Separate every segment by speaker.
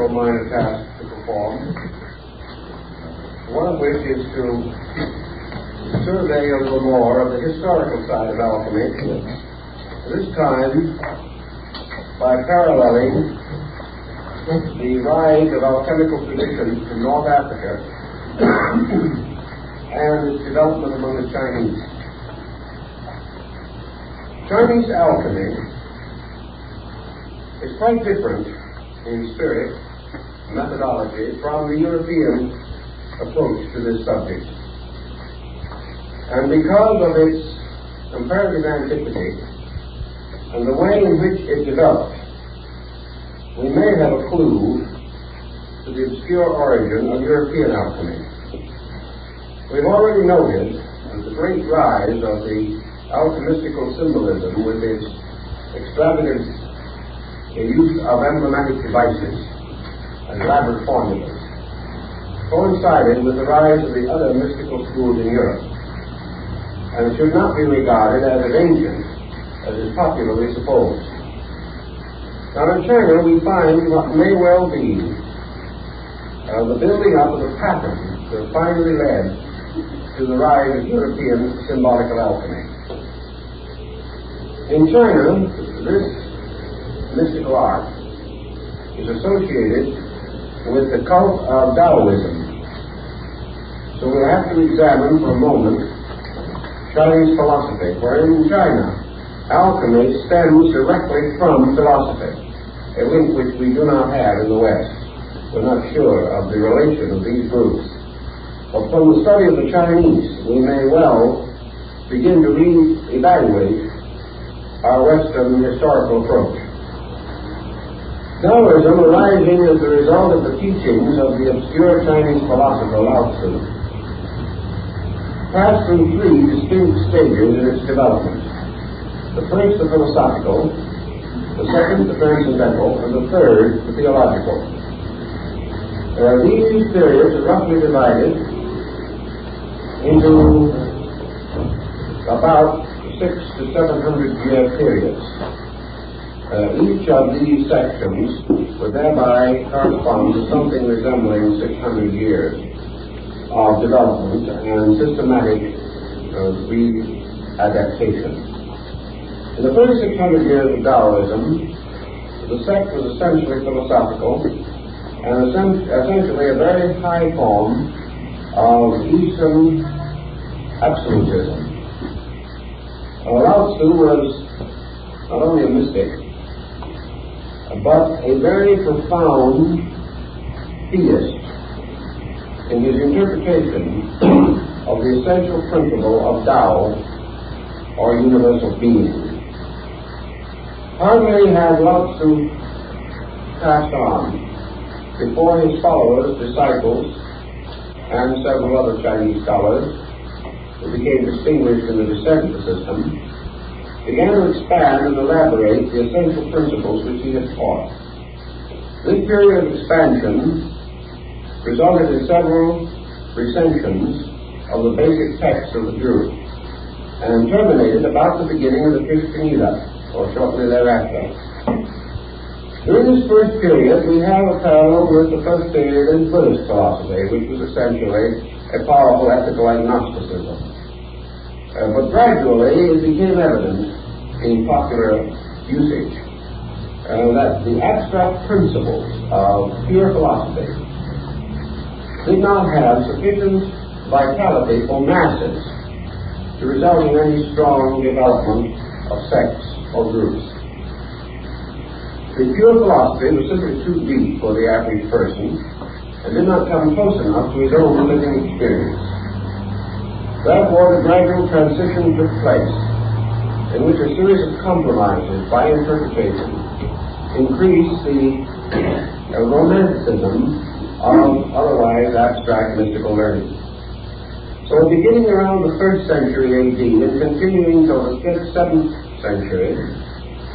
Speaker 1: several minor tasks to perform, one of which is to survey a little more of the historical side of alchemy, this time by paralleling the rise of alchemical traditions from North Africa and its development among the Chinese. Chinese alchemy is quite different in spirit, methodology, from the European approach to this subject. And because of its comparative antiquity and the way in which it developed, we may have a clue to the obscure origin of European alchemy. We've already noted the great rise of the alchemistical symbolism with its extravagant use of emblematic devices and elaborate formulas coincided with the rise of the other mystical schools in Europe, and it should not be regarded as ancient as is popularly supposed. Now in China we find what may well be the building up of the pattern that finally led to the rise of European symbolical alchemy. In China, this mystical art is associated with the cult of Taoism. So we'll have to examine for a moment Chinese philosophy, for in China, alchemy stems directly from philosophy, a link which we do not have in the West. We're not sure of the relation of these groups. But from the study of the Chinese, we may well begin to re-evaluate our Western historical approach. Taoism, arising as a result of the teachings of the obscure Chinese philosopher Lao Tzu, passed through three distinct stages in its development. The first, the philosophical; the second, the transcendental; and the third, the theological. These periods are roughly divided into about 600 to 700 year periods. Each of these sections would thereby correspond to something resembling 600 years of development and systematic readaptation. In the first 600 years of Taoism, the sect was essentially philosophical and essentially a very high form of Eastern absolutism. Lao Tzu was not only a mystic, but a very profound theist in his interpretation of the essential principle of Tao, or universal being. Hardly had Lao Tzu passed on before his followers, disciples, and several other Chinese scholars who became distinguished in the descent system began to expand and elaborate the essential principles which he had taught. This period of expansion resulted in several recensions of the basic text of the group and terminated about the beginning of the Christian era, or shortly thereafter. During this first period, we have a parallel with the first period in Buddhist philosophy, which was essentially a powerful ethical agnosticism. But gradually it became evident in popular usage that the abstract principles of pure philosophy did not have sufficient vitality for masses to result in any strong development of sects or groups. The pure philosophy was simply too deep for the average person and did not come close enough to his own living experience. Therefore, the gradual transition took place, in which a series of compromises by interpretation increased the romanticism of otherwise abstract mystical learning. So beginning around the 1st century AD and continuing till the 5th, 7th century,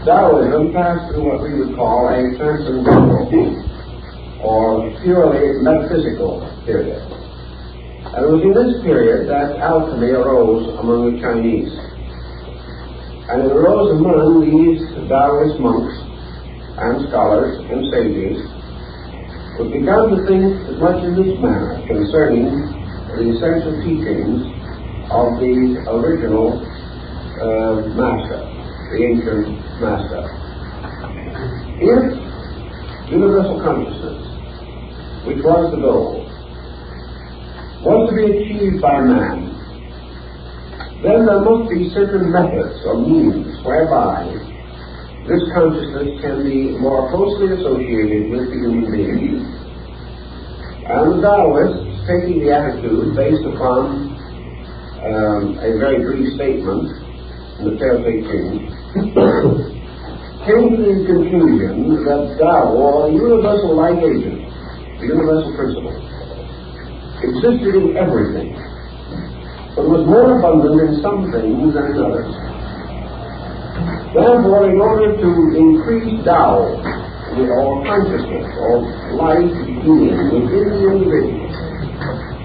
Speaker 1: Taoism passed through what we would call a transcendental or purely metaphysical period. And it was in this period that alchemy arose among the Chinese. And it arose among these Taoist monks and scholars and sages was begun to think as much in this manner concerning the essential teachings of the original master, the ancient master. If universal consciousness, which was the goal, was to be achieved by man, then there must be certain methods or means whereby this consciousness can be more closely associated with the human being. And the Taoists, taking the attitude based upon a very brief statement in the Tao Te Ching, came to the conclusion that Tao, or the universal light agent, the universal principle, existed in everything, but was more abundant in some things than in others. Therefore, in order to increase Tao, or consciousness, or life being within the individual,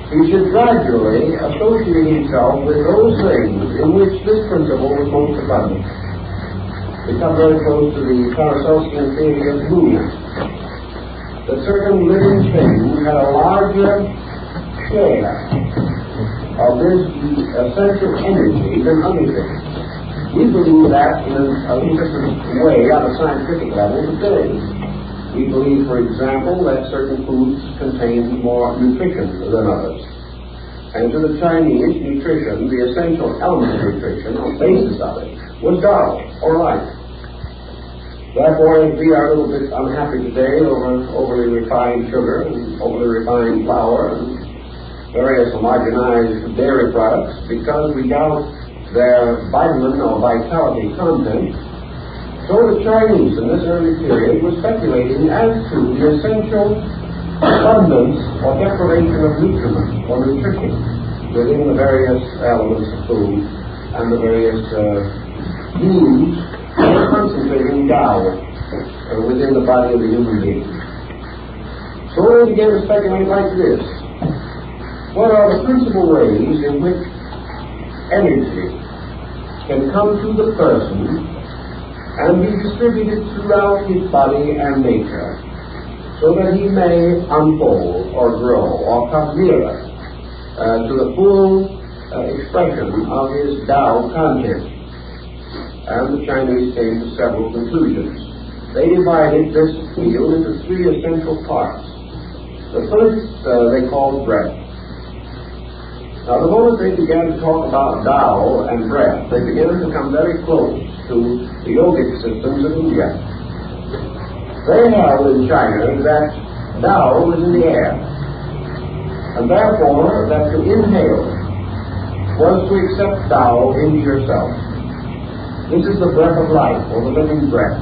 Speaker 1: he should gradually associate himself with those things in which this principle was most abundant. We come very close to the Paracelsian theory of union, that certain living things had a larger share of this essential energy than other things. We believe that in a different way on a scientific level today. We believe, for example, that certain foods contain more nutrition than others. And to the Chinese, nutrition, the essential element of nutrition, or basis of it, was Tao, or life. Therefore, if we are a little bit unhappy today over overly refined sugar and overly refined flour and various homogenized dairy products, because we doubt their vitamin or vitality content, so the Chinese in this early period were speculating as to the essential abundance or deprivation of nutriment or nutrition within the various elements of food and the various means of concentrating Tao within the body of the human being. So they began to speculate like this: what are the principal ways in which energy can come to the person and be distributed throughout his body and nature, so that he may unfold or grow or come nearer to the full expression of his Tao content? And the Chinese came to several conclusions. They divided this field into three essential parts. The first they called breath. Now, the moment they began to talk about Tao and breath, they began to come very close to the yogic systems of India. They held in China that Tao was in the air, and therefore that to inhale was to accept Tao into yourself. This is the breath of life, or the living breath.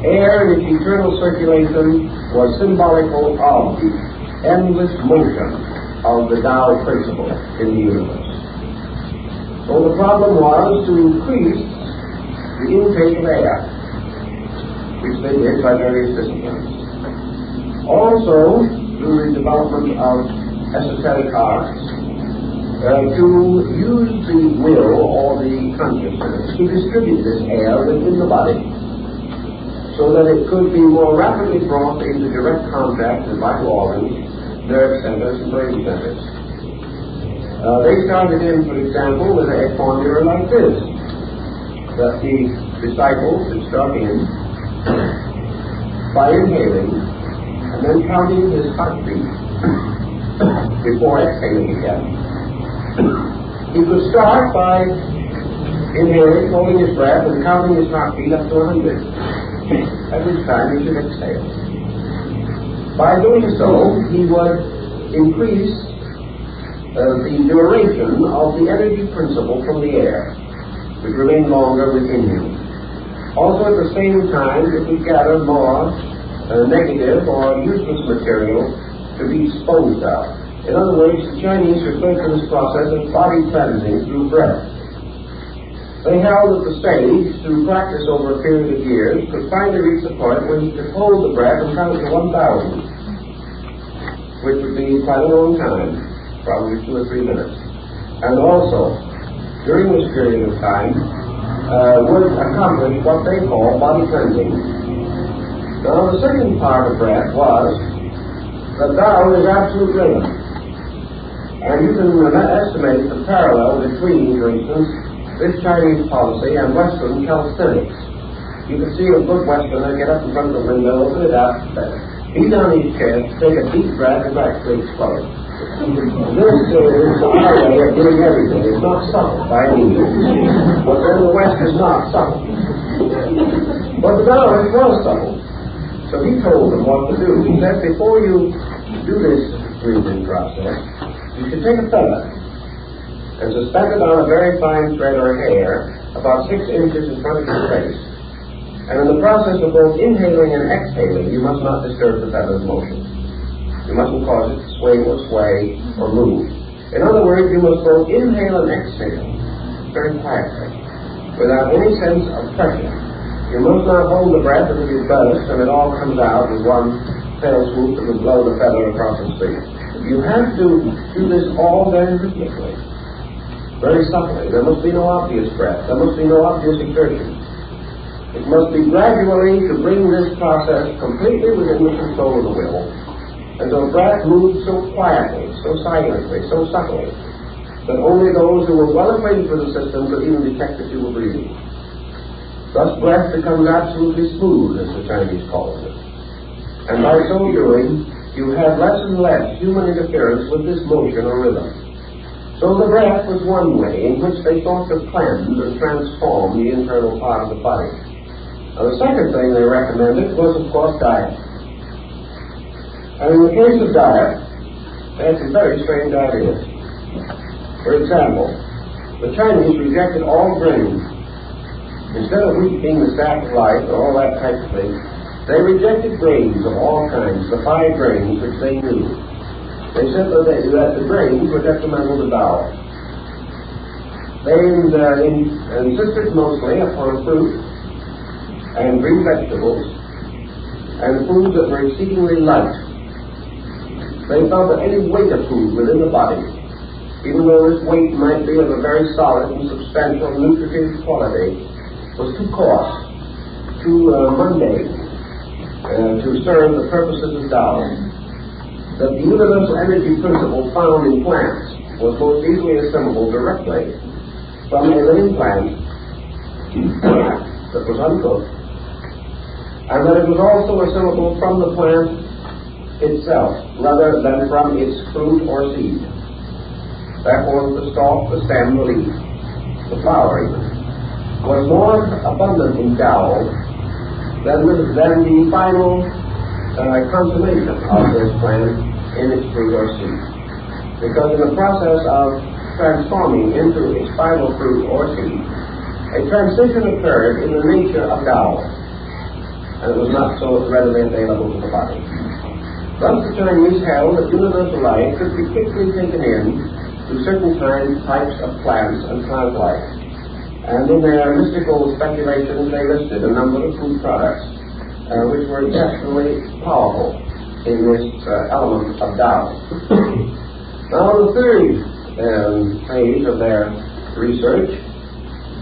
Speaker 1: Air in its eternal circulation was symbolical of the endless motion of the Tao principle in the universe. So the problem was to increase the intake of air, which they did by various disciplines. Also, through the development of esoteric arts, to use the will or the consciousness to distribute this air within the body, so that it could be more rapidly brought into direct contact with vital organs, nerve centers, and brain centers. They started in, for example, with a formula like this, that the disciples should start in by inhaling and then counting his heartbeat before exhaling again. He could start by inhaling, holding his breath, and counting his heartbeat up to 100. At which time he should exhale. By doing so, he would increase the duration of the energy principle from the air, which remained longer within him. Also, at the same time, it would gather more negative or useless material to be disposed of. In other words, the Chinese referred to this process as body cleansing through breath. They held that the sage, through practice over a period of years, could finally reach the point where he could hold the breath and count to 1,000, which would be quite a long time, probably 2 or 3 minutes. And also, during this period of time, would accomplish what they call body cleansing. Now, the second part of breath was the Tao is absolute rhythm. And you can estimate the parallel between, for instance, this Chinese policy and Western calisthenics. You can see a good Westerner get up in front of the window, open it up, beat on his chest, take a deep breath, and actually explode. This is our way of doing everything. It's not subtle by any means. But then the West is not subtle. But the Taoist was subtle. So he told them what to do. He said, before you do this breathing process, you should take a feather and suspend it on a very fine thread or hair about 6 inches in front of your face. And in the process of both inhaling and exhaling, you must not disturb the feather's motion. You mustn't cause it to swing or sway or move. In other words, you must both inhale and exhale very quietly, without any sense of pressure. You must not hold the breath until you burst and it all comes out with one fell swoop that will blow the feather across the street. You have to do this all very rhythmically, very subtly. There must be no obvious breath. There must be no obvious exertion. It must be gradually to bring this process completely within the control of the will, and the breath moves so quietly, so silently, so subtly, that only those who were well acquainted with the system could even detect that you were breathing. Thus breath becomes absolutely smooth, as the Chinese call it. And by so doing, you have less and less human interference with this motion or rhythm. So the breath was one way in which they thought to cleanse and transform the internal part of the body. Now the second thing they recommended was, of course, diet. And in the case of diet, they had some very strange ideas. For example, the Chinese rejected all grains. Instead of wheat being the staff of life or all that type of thing, they rejected grains of all kinds, the 5 grains which they knew. They said that the grains were detrimental to Tao. They insisted mostly upon fruit and green vegetables and foods that were exceedingly light. They felt that any weight of food within the body, even though this weight might be of a very solid and substantial nutritive quality, was too coarse, too mundane to serve the purposes of Tao. That the universal energy principle found in plants was most easily assimilable directly from a living plant that was uncooked, and that it was also assimilable from the plant itself rather than from its fruit or seed. Therefore, the stalk, the stem, the leaf, the flower even, was more abundant in Tao than the final consummation of this plant in its fruit or seed. Because in the process of transforming into its final fruit or seed, a transition occurred in the nature of Tao, and it was not so readily available to the body. Thus the Chinese held that universal life could be quickly taken in to certain types of plants and plant life. And in their mystical speculations, they listed a number of food products which were exceptionally powerful in this element of Tao. Now, the third phase of their research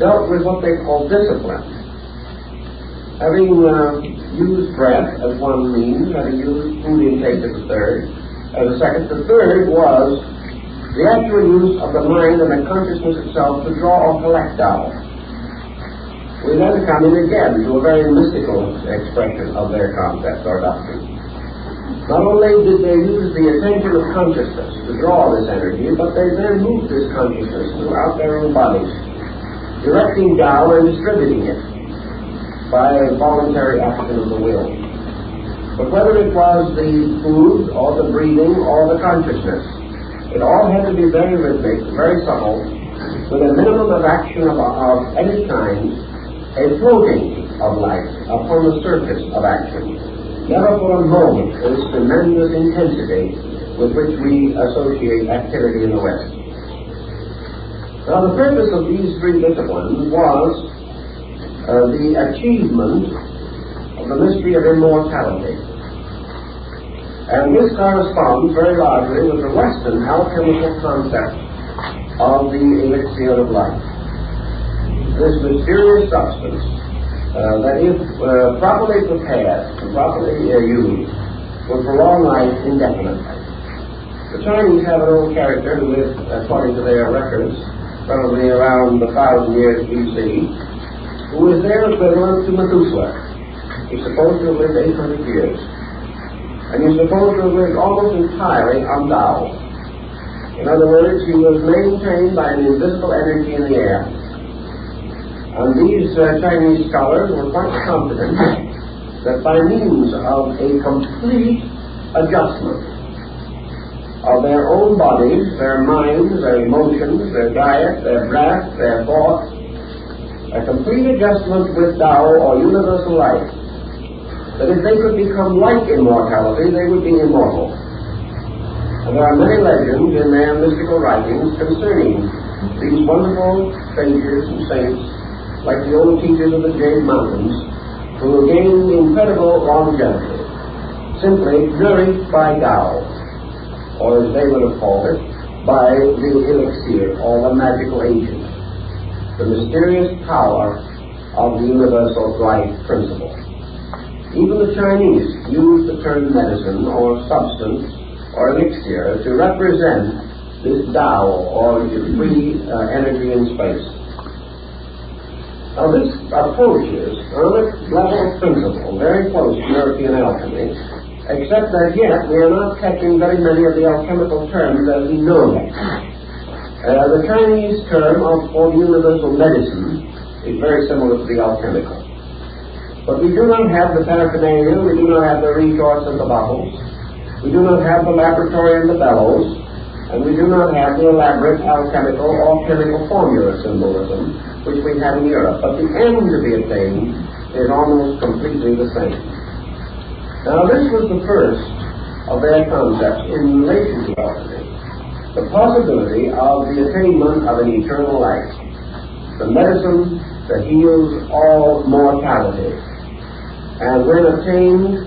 Speaker 1: dealt with what they call discipline. Having used breath as one means, having used food intake as a third, as a second, the third was the actual use of the mind and the consciousness itself to draw or collect Tao. We then come in again to a very mystical expression of their concept or doctrine. Not only did they use the attention of consciousness to draw this energy, but they then moved this consciousness throughout their own bodies, directing Tao and distributing it by voluntary action of the will. But whether it was the food or the breathing or the consciousness, it all had to be very rhythmic, very subtle, with a minimum of action of any kind, a floating of life upon the surface of action. Never for a moment this tremendous intensity with which we associate activity in the West. Now the purpose of these 3 disciplines was the achievement of the mystery of immortality. And this corresponds very largely with the Western alchemical concept of the elixir of life. This mysterious substance that if properly prepared and properly used would prolong life indefinitely. The Chinese have an old character who lived, according to their records, probably around 1,000 years BC, who is their equivalent to Methuselah. He's supposed to have lived 800 years. And he's supposed to have lived almost entirely on Tao. In other words, he was maintained by an invisible energy in the air. And these Chinese scholars were quite confident that by means of a complete adjustment of their own bodies, their minds, their emotions, their diet, their breath, their thoughts, a complete adjustment with Tao or universal life, that if they could become like immortality, they would be immortal. And there are many legends in their mystical writings concerning these wonderful sages and saints, like the old teachers of the Jade Mountains, who gained incredible longevity, simply nourished by Tao, or as they would have called it, by the elixir, or the magical agent, the mysterious power of the universal life principle. Even the Chinese use the term medicine or substance or elixir to represent this Tao or free energy in space. Now this approaches on a level of principle very close to European alchemy, except that yet we are not catching very many of the alchemical terms as we know them. The Chinese term for the universal medicine is very similar to the alchemical. But we do not have the paraphernalia, we do not have the retorts and the bottles, we do not have the laboratory and the bellows, and we do not have the elaborate alchemical or chemical formula symbolism which we have in Europe. But the end to be attained is almost completely the same. Now this was the first of their concepts in relation to alchemy, the possibility of the attainment of an eternal life, the medicine that heals all mortality, and when attained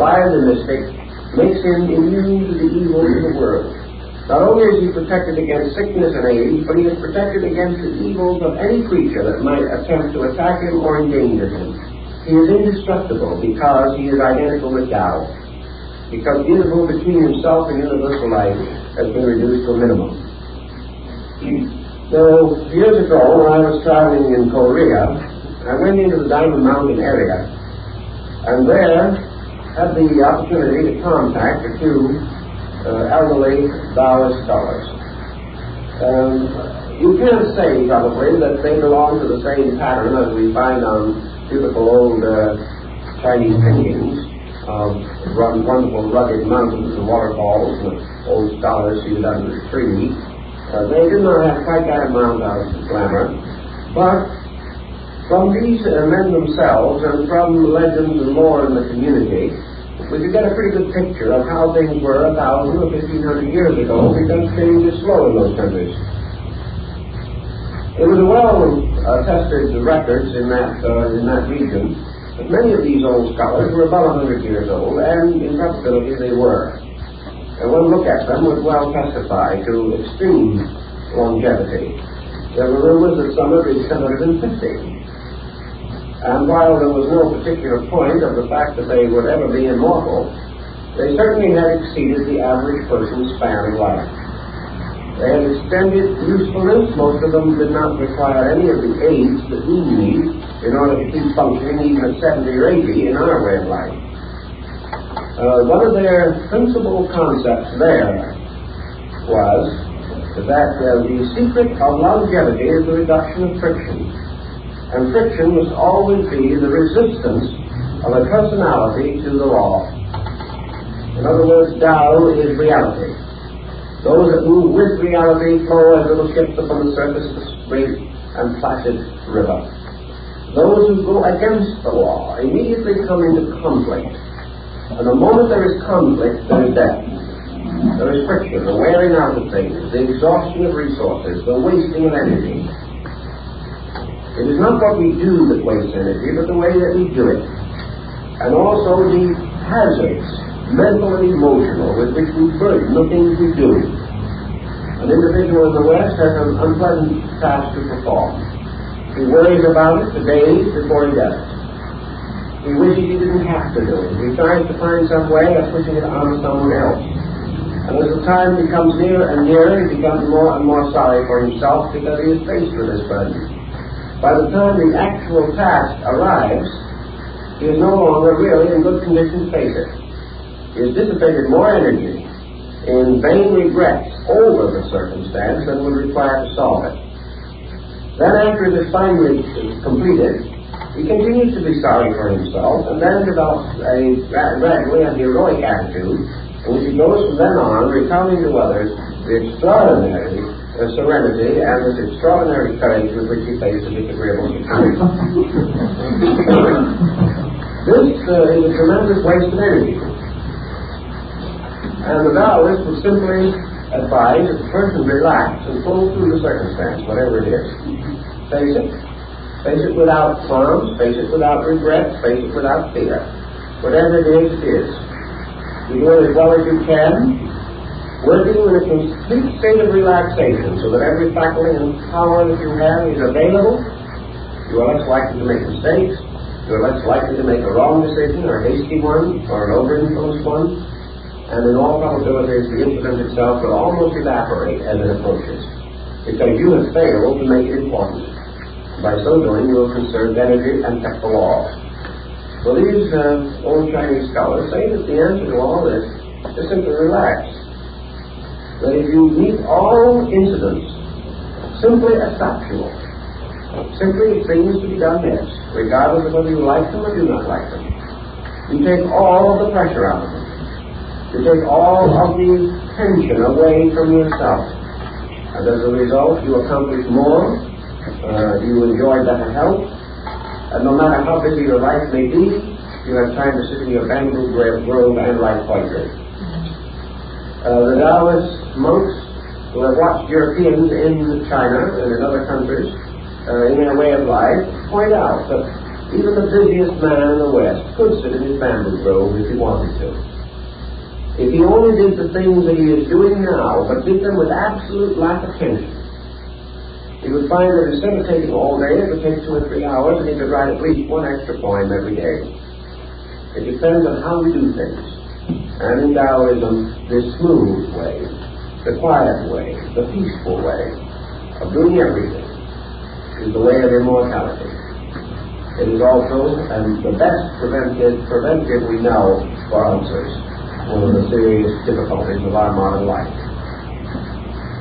Speaker 1: by the mystic, makes him immune to the evils of the world. Not only is he protected against sickness and age, but he is protected against the evils of any creature that might attempt to attack him or endanger him. He is indestructible because he is identical with Tao, because the interval between himself and universal life has been reduced to a minimum. So, years ago, when I was traveling in Korea, I went into the Diamond Mountain area, and there had the opportunity to contact a few elderly Taoist scholars. You can't say, probably, that they belong to the same pattern as we find on beautiful old Chinese paintings of wonderful rugged mountains and waterfalls and old scholars seated under a tree. They did not have quite that amount of glamour, but from these men themselves and from legends and lore in the community, we could get a pretty good picture of how things were 1,000 or 1,500 years ago, because change is slow in those countries. It was a well-tested records in that region, but many of these old scholars were about 100 years old, and in probability they were. And one look at them would well testify to extreme longevity. There were rumors that some had reached 150. And while there was no particular point of the fact that they would ever be immortal, they certainly had exceeded the average person's span of life. They had extended usefulness. Most of them did not require any of the aids that we need in order to keep functioning even at 70 or 80 in our way of life. One of their principal concepts there was that the secret of longevity is the reduction of friction. And friction must always be the resistance of a personality to the law. In other words, Tao is reality. Those that move with reality flow as little ships upon the surface of a straight and placid river. Those who go against the law immediately come into conflict. And the moment there is conflict, there is death. There is friction, the wearing out of things, the exhaustion of resources, the wasting of energy. It is not what we do that wastes energy, but the way that we do it. And also the hazards, mental and emotional, with which we burden the things we do. An individual in the West has an unpleasant task to perform. He worries about it for days before he does it. He wishes he didn't have to do it. He tries to find some way of pushing it on someone else. And as the time becomes nearer and nearer, he becomes more and more sorry for himself because he is faced with this burden. By the time the actual task arrives, he is no longer really in good condition to face it. He has dissipated more energy in vain regrets over the circumstance than would require to solve it. Then after it is finally completed, he continues to be sorry for himself and then develops gradually a heroic attitude in which he goes from then on recounting to others the extraordinary serenity and this extraordinary courage with which he faced a disagreeable situation. This is a tremendous waste of energy. And the Taoist would simply advise that the person relax and pull through the circumstance, whatever it is. Face it. Face it without qualms, face it without regret, face it without fear. Whatever it is, it is. You do it as well as you can, working in a complete state of relaxation so that every faculty and power that you have is available. You are less likely to make mistakes, you are less likely to make a wrong decision or a hasty one or an over-influenced one, and in all probability the incident itself will almost evaporate as it approaches, because you have failed to make it important. By so doing, you will conserve energy and kept the laws. So these old Chinese scholars say that the answer to all this is simply relax. That if you meet all incidents simply as factual, simply things to be done next, regardless of whether you like them or do not like them, you take all of the pressure out of them. You take all of the tension away from yourself. And as a result, you accomplish more. You enjoy better health, and no matter how busy your life may be, you have time to sit in your bamboo grove and write poetry. The Taoist monks who have watched Europeans in China and in other countries in their way of life point out that even the busiest man in the West could sit in his bamboo grove if he wanted to. If he only did the things that he is doing now, but did them with absolute lack of tension, he would find that instead of taking all day, it would take 2 or 3 hours, and he could write at least one extra poem every day. It depends on how we do things. And in Taoism, this smooth way, the quiet way, the peaceful way of doing everything is the way of immortality. It is also the best preventive we know for ulcers, one of the serious difficulties of our modern life.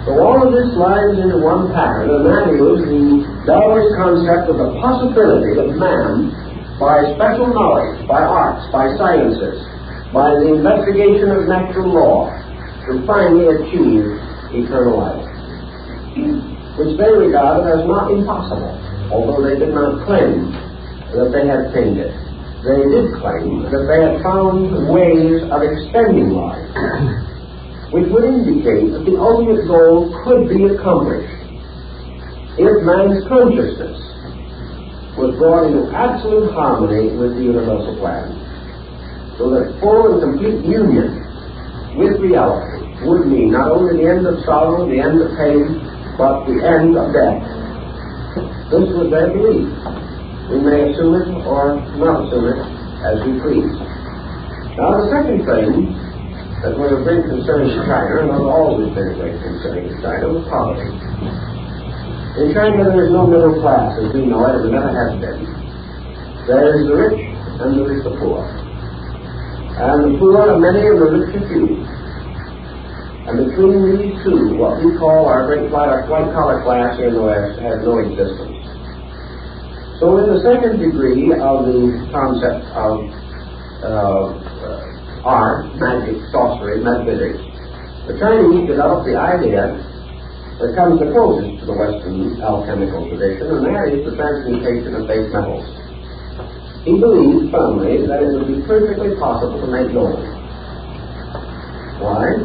Speaker 1: So all of this lies into one pattern, and that is the Taoist concept of the possibility that man, by special knowledge, by arts, by sciences, by the investigation of natural law, will finally achieve eternal life, which they regarded as not impossible, although they did not claim that they had attained it. They did claim that they had found ways of extending life, which would indicate that the ultimate goal could be accomplished if man's consciousness was brought into absolute harmony with the universal plan, so that full and complete union with reality would mean not only the end of sorrow, the end of pain, but the end of death. This was their belief. We may assume it or not assume it as we please. Now the second thing that was of great concern to China, and has always been a great concern to China, was poverty. In China there is no middle class as we know it, and never has been. There is the rich and there is the poor. And the poor are many and the rich are few. And between these two, what we call our great white-collar class here in the West has no existence. So in the second degree of the concept of art, magic, sorcery, metaphysics, the Chinese developed the idea that comes the closest to the Western alchemical tradition, and that is the transmutation of base metals. He believed firmly that it would be perfectly possible to make gold. Why?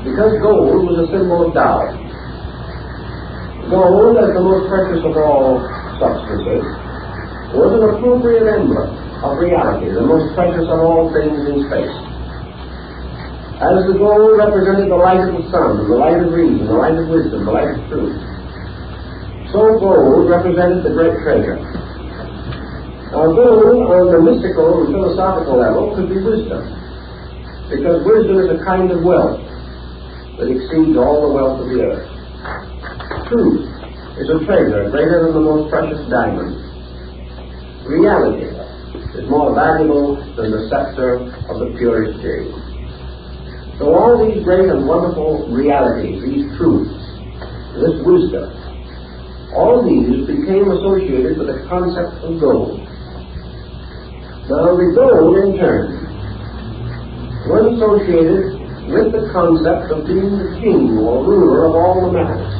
Speaker 1: Because gold was a symbol of Tao. Gold, as the most precious of all substances, was an appropriate emblem of reality, the most precious of all things in space. As the gold represented the light of the sun, the light of reason, the light of wisdom, the light of truth, so gold represented the great treasure. Now Our goal on the mystical and philosophical level could be wisdom, because wisdom is a kind of wealth that exceeds all the wealth of the earth. Truth is a treasure greater than the most precious diamond. Reality is more valuable than the scepter of the purest jade. So all these great and wonderful realities, these truths, this wisdom, all these became associated with the concept of gold. Now the gold, in turn, was associated with the concept of being the king or ruler of all the metals.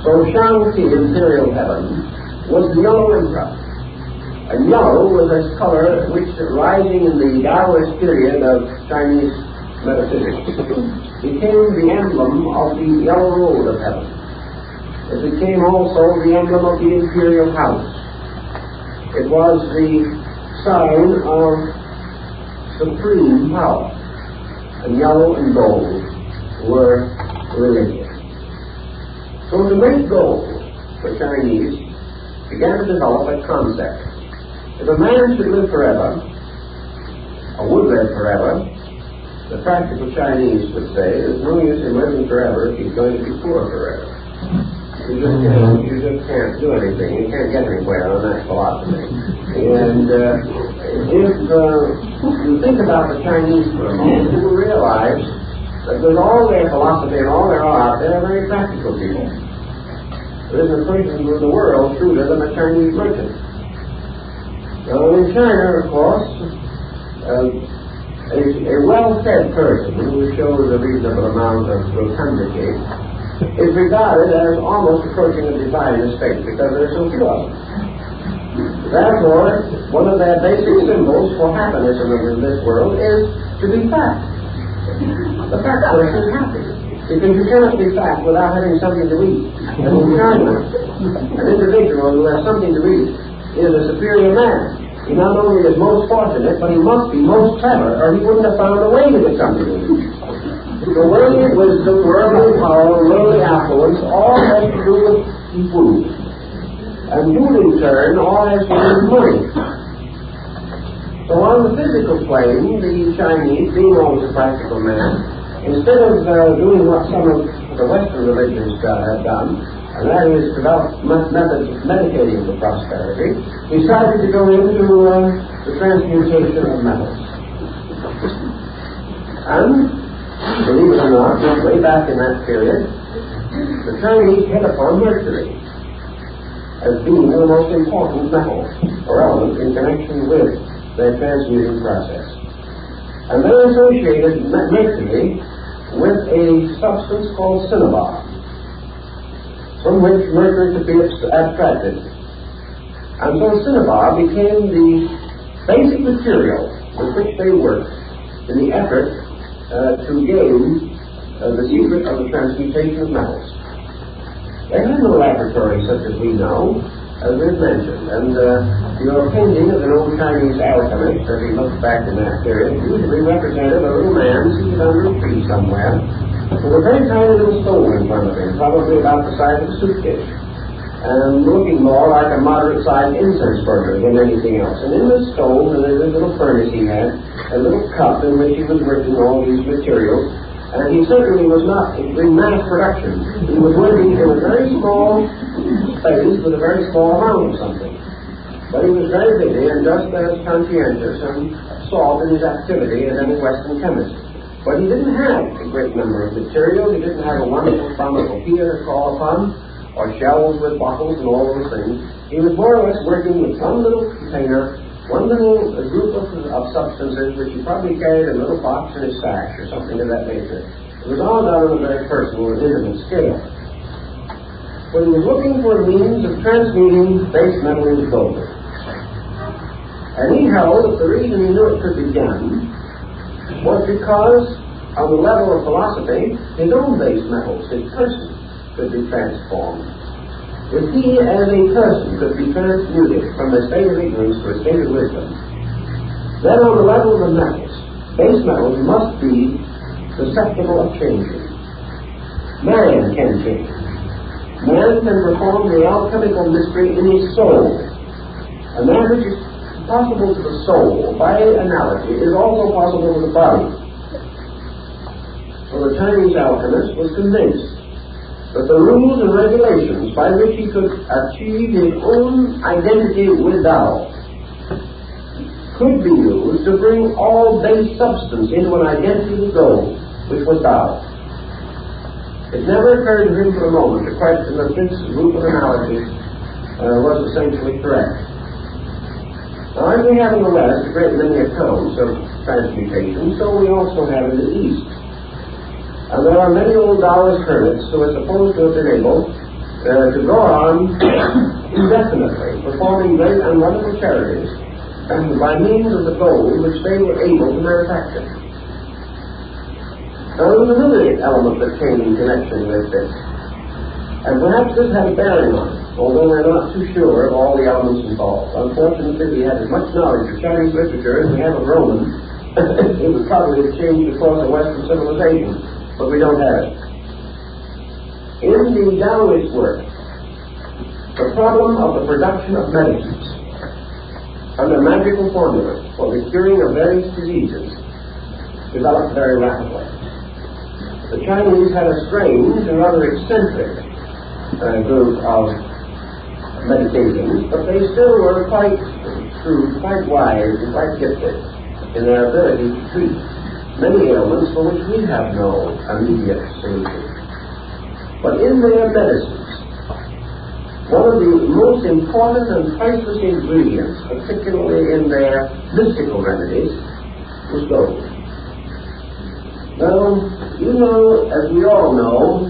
Speaker 1: So Shang-Ti, imperial heaven, was the yellow emperor. And yellow was a color which, rising in the Taoist period of Chinese metaphysics, became the emblem of the yellow road of heaven. It became also the emblem of the imperial house. It was the sign of supreme power, and yellow and gold were religion. So to make gold, the Chinese began to develop a concept. If a man should live forever, or would live forever, the practical Chinese would say, there's no use in living forever if he's going to be poor forever. You just can't do anything. You can't get anywhere on that philosophy. And if you think about the Chinese for a moment, you will realize that with all their philosophy and all their art, they're very practical people. There isn't a person in the world shrewder than a Chinese merchant. Now in China, of course, a well-fed person who shows a reasonable amount of rotundity is regarded as almost approaching a divine estate because there are so few of them. Therefore, one of their basic symbols for happiness in this world is to be fat. The fat person is happy because you cannot be fat without having something to eat. And in China, an individual who has something to eat is a superior man. He not only is most fortunate, but he must be most clever, or he wouldn't have found a way to get something to eat. The worldly wisdom, worldly power, worldly affluence, all has to do with food. And food, in turn, all has to do with money. So on the physical plane, the Chinese, being always a practical man, instead of doing what some of the Western religions have done, and that is develop methods of meditating for prosperity, decided to go into the transmutation of metals. And believe it or not, way back in that period, the Chinese hit upon mercury as being the most important metal or element in connection with their transmuting process. And they associated mercury with a substance called cinnabar, from which mercury could be abstracted. And so cinnabar became the basic material with which they worked in the effort to gain the secret of the transmutation of metals. They had no laboratory such as we know, as we've mentioned, and your painting of an old Chinese alchemist, as he looks back in that period, usually represented a little man seated under a tree somewhere, with a very tiny little stove in front of him, probably about the size of a suitcase, and looking more like a moderate-sized incense burner than anything else. And in the stove, and in this little furnace he had, a little cup in which he was working all these materials, and he certainly was not in mass production. He was working in a very small space with a very small amount of something. But he was very busy and just as conscientious and absorbed in his activity as any Western chemist. But he didn't have a great number of materials. He didn't have a wonderful pharmacopoeia to call upon, or shelves with bottles and all those things. He was more or less working with one little container, one little group of substances which he probably carried in a little box in his sash or something of that nature. It was all done on a very personal and intimate scale. But he was looking for a means of transmuting base metal into gold. And he held that the reason he knew it could be done was because, on the level of philosophy, his own base metals, his person, could be transformed. If he, as a person, could be transmuted from a state of ignorance to a state of wisdom, then on the level of the metals, base metals must be susceptible of changing. Man can change. Man can perform the alchemical mystery in his soul. And that which is possible to the soul, by analogy, is also possible to the body. So the Chinese alchemist was convinced that the rules and regulations by which he could achieve his own identity with Tao could be used to bring all base substance into an identity with gold, which was Tao. It never occurred to him for a moment to question that this group of analogies was essentially correct. Now, as we have in the West a great many accounts of transmutation, so we also have in the East. And there are many old Taoist hermits who are supposed to have been able to go on indefinitely, performing great and wonderful charities, and by means of the gold which they were able to manufacture. Now, there was another element that came in connection with this, and perhaps this had a bearing on it, although we're not too sure of all the elements involved. Unfortunately, we have as much knowledge of Chinese literature as we have of Roman. It would probably have changed across the Western civilization, but we don't have it. In the Taoist work, the problem of the production of medicines under magical formulas for the curing of various diseases developed very rapidly. The Chinese had a strange and rather eccentric group of medications, but they still were quite shrewd, quite wise, and quite gifted in their ability to treat many ailments for which we have no immediate solution. But in their medicines, one of the most important and priceless ingredients, particularly in their mystical remedies, was gold. Now, you know, as we all know,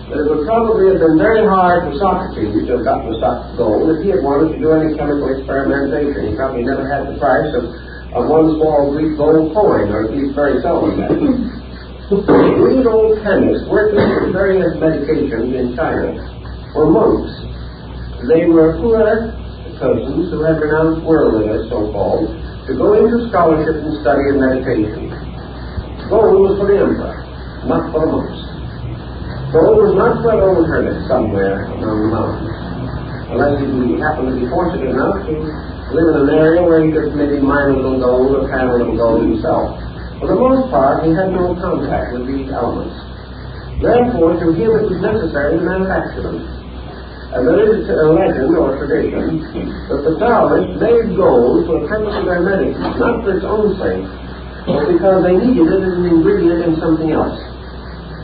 Speaker 1: that it would probably have been very hard for Socrates to have gotten the gold if he had wanted to do any chemical experimentation. He probably never had the price of one small Greek gold coin, or at least very seldom had it. These old chemists working with various medications in China were monks. They were poor persons who had renounced worldliness, so-called, to go into scholarship and study and meditation. Gold was for the emperor, not for the monks. Gold was not for an old hermit somewhere among the mountains, unless he happened to be fortunate enough to live in an area where he could maybe mine a little gold or pan a little gold himself. For the most part, he had no contact with these elements. Therefore, to him it was necessary to manufacture them. And there is a legend or tradition that the Taoists made gold for the purpose of their medicine, not for its own sake, but because they needed it as an ingredient in something else.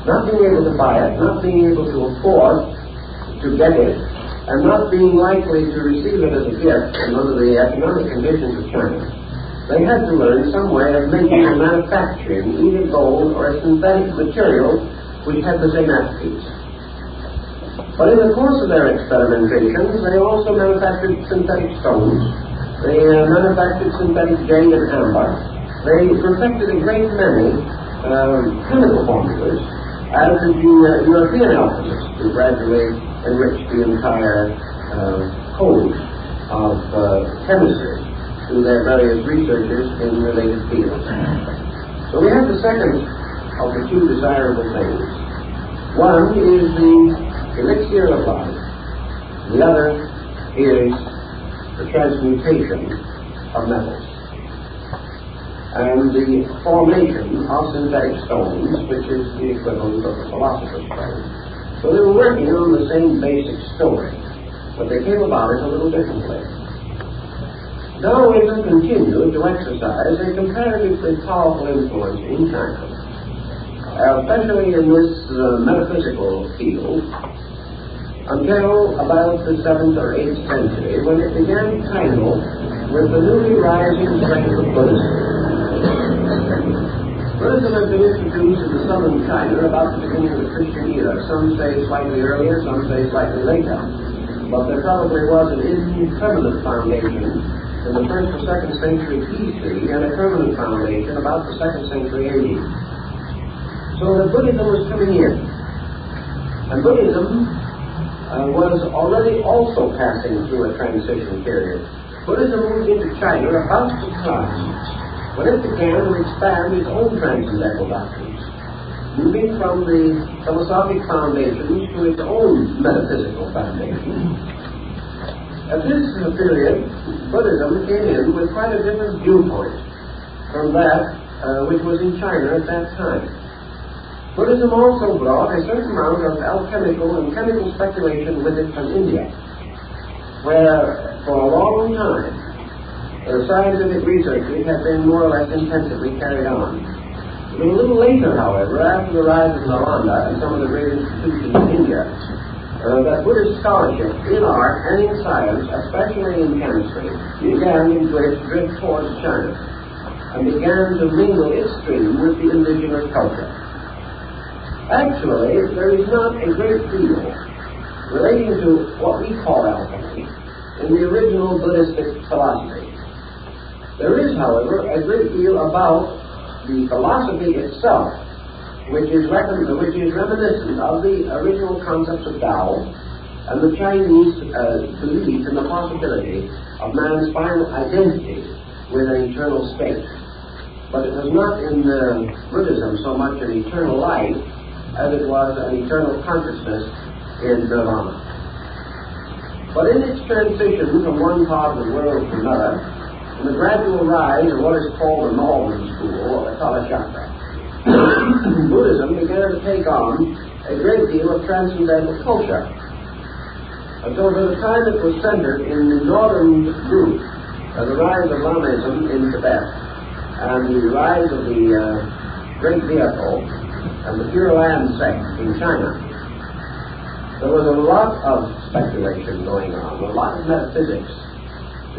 Speaker 1: Not being able to buy it, not being able to afford to get it, and not being likely to receive it as a gift under the economic conditions of China, they had to learn some way of making and manufacturing either gold or a synthetic material which had the same attributes. But in the course of their experimentations, they also manufactured synthetic stones. They manufactured synthetic jade and amber. They perfected a great many chemical formulas, as did the European alchemists, who gradually enriched the entire code of chemistry through their various researchers in related fields. So we have the second of the two desirable things. One is the elixir of life. The other is the transmutation of metals and the formation of synthetic stones, which is the equivalent of the philosopher's stone. So they were working on the same basic story, but they came about it a little differently. Taoism continued to exercise a comparatively powerful influence in China, especially in this metaphysical field, until about the 7th or 8th century, when it began to tangle with the newly rising strength of Buddhism. Buddhism had been introduced into southern China about the beginning of the Christian era. Some say slightly earlier, some say slightly later. But there probably was an impermanent foundation in the 1st or 2nd century BC and a permanent foundation about the 2nd century AD. So that Buddhism was coming in. And Buddhism was already also passing through a transition period. Buddhism moved into China about the time when it began to expand its own transcendental doctrines, moving from the philosophic foundations to its own metaphysical foundations. At this period, Buddhism came in with quite a different viewpoint from that which was in China at that time. Buddhism also brought a certain amount of alchemical and chemical speculation with it from India, where for a long time scientific researches have been more or less intensively carried on. It was a little later, however, after the rise of Nalanda and some of the great institutions in India, that Buddhist scholarship in art and in science, especially in chemistry, began to drift towards China and began to mingle its stream with the indigenous culture. Actually, there is not a great deal relating to what we call alchemy in the original Buddhistic philosophy. There is, however, a great deal about the philosophy itself, which is reminiscent of the original concepts of Tao and the Chinese belief in the possibility of man's final identity with an eternal state. But it was not in Buddhism so much an eternal life as it was an eternal consciousness in Nirvana. But in its transition from one part of the world to another, and the gradual rise of what is called the Northern School, or the Kala Chakra, Buddhism began to take on a great deal of transcendental culture. Until for the time it was centered in the northern group, the rise of Lamaism in Tibet, and the rise of the Great Vehicle, and the Pure Land sect in China. There was a lot of speculation going on, a lot of metaphysics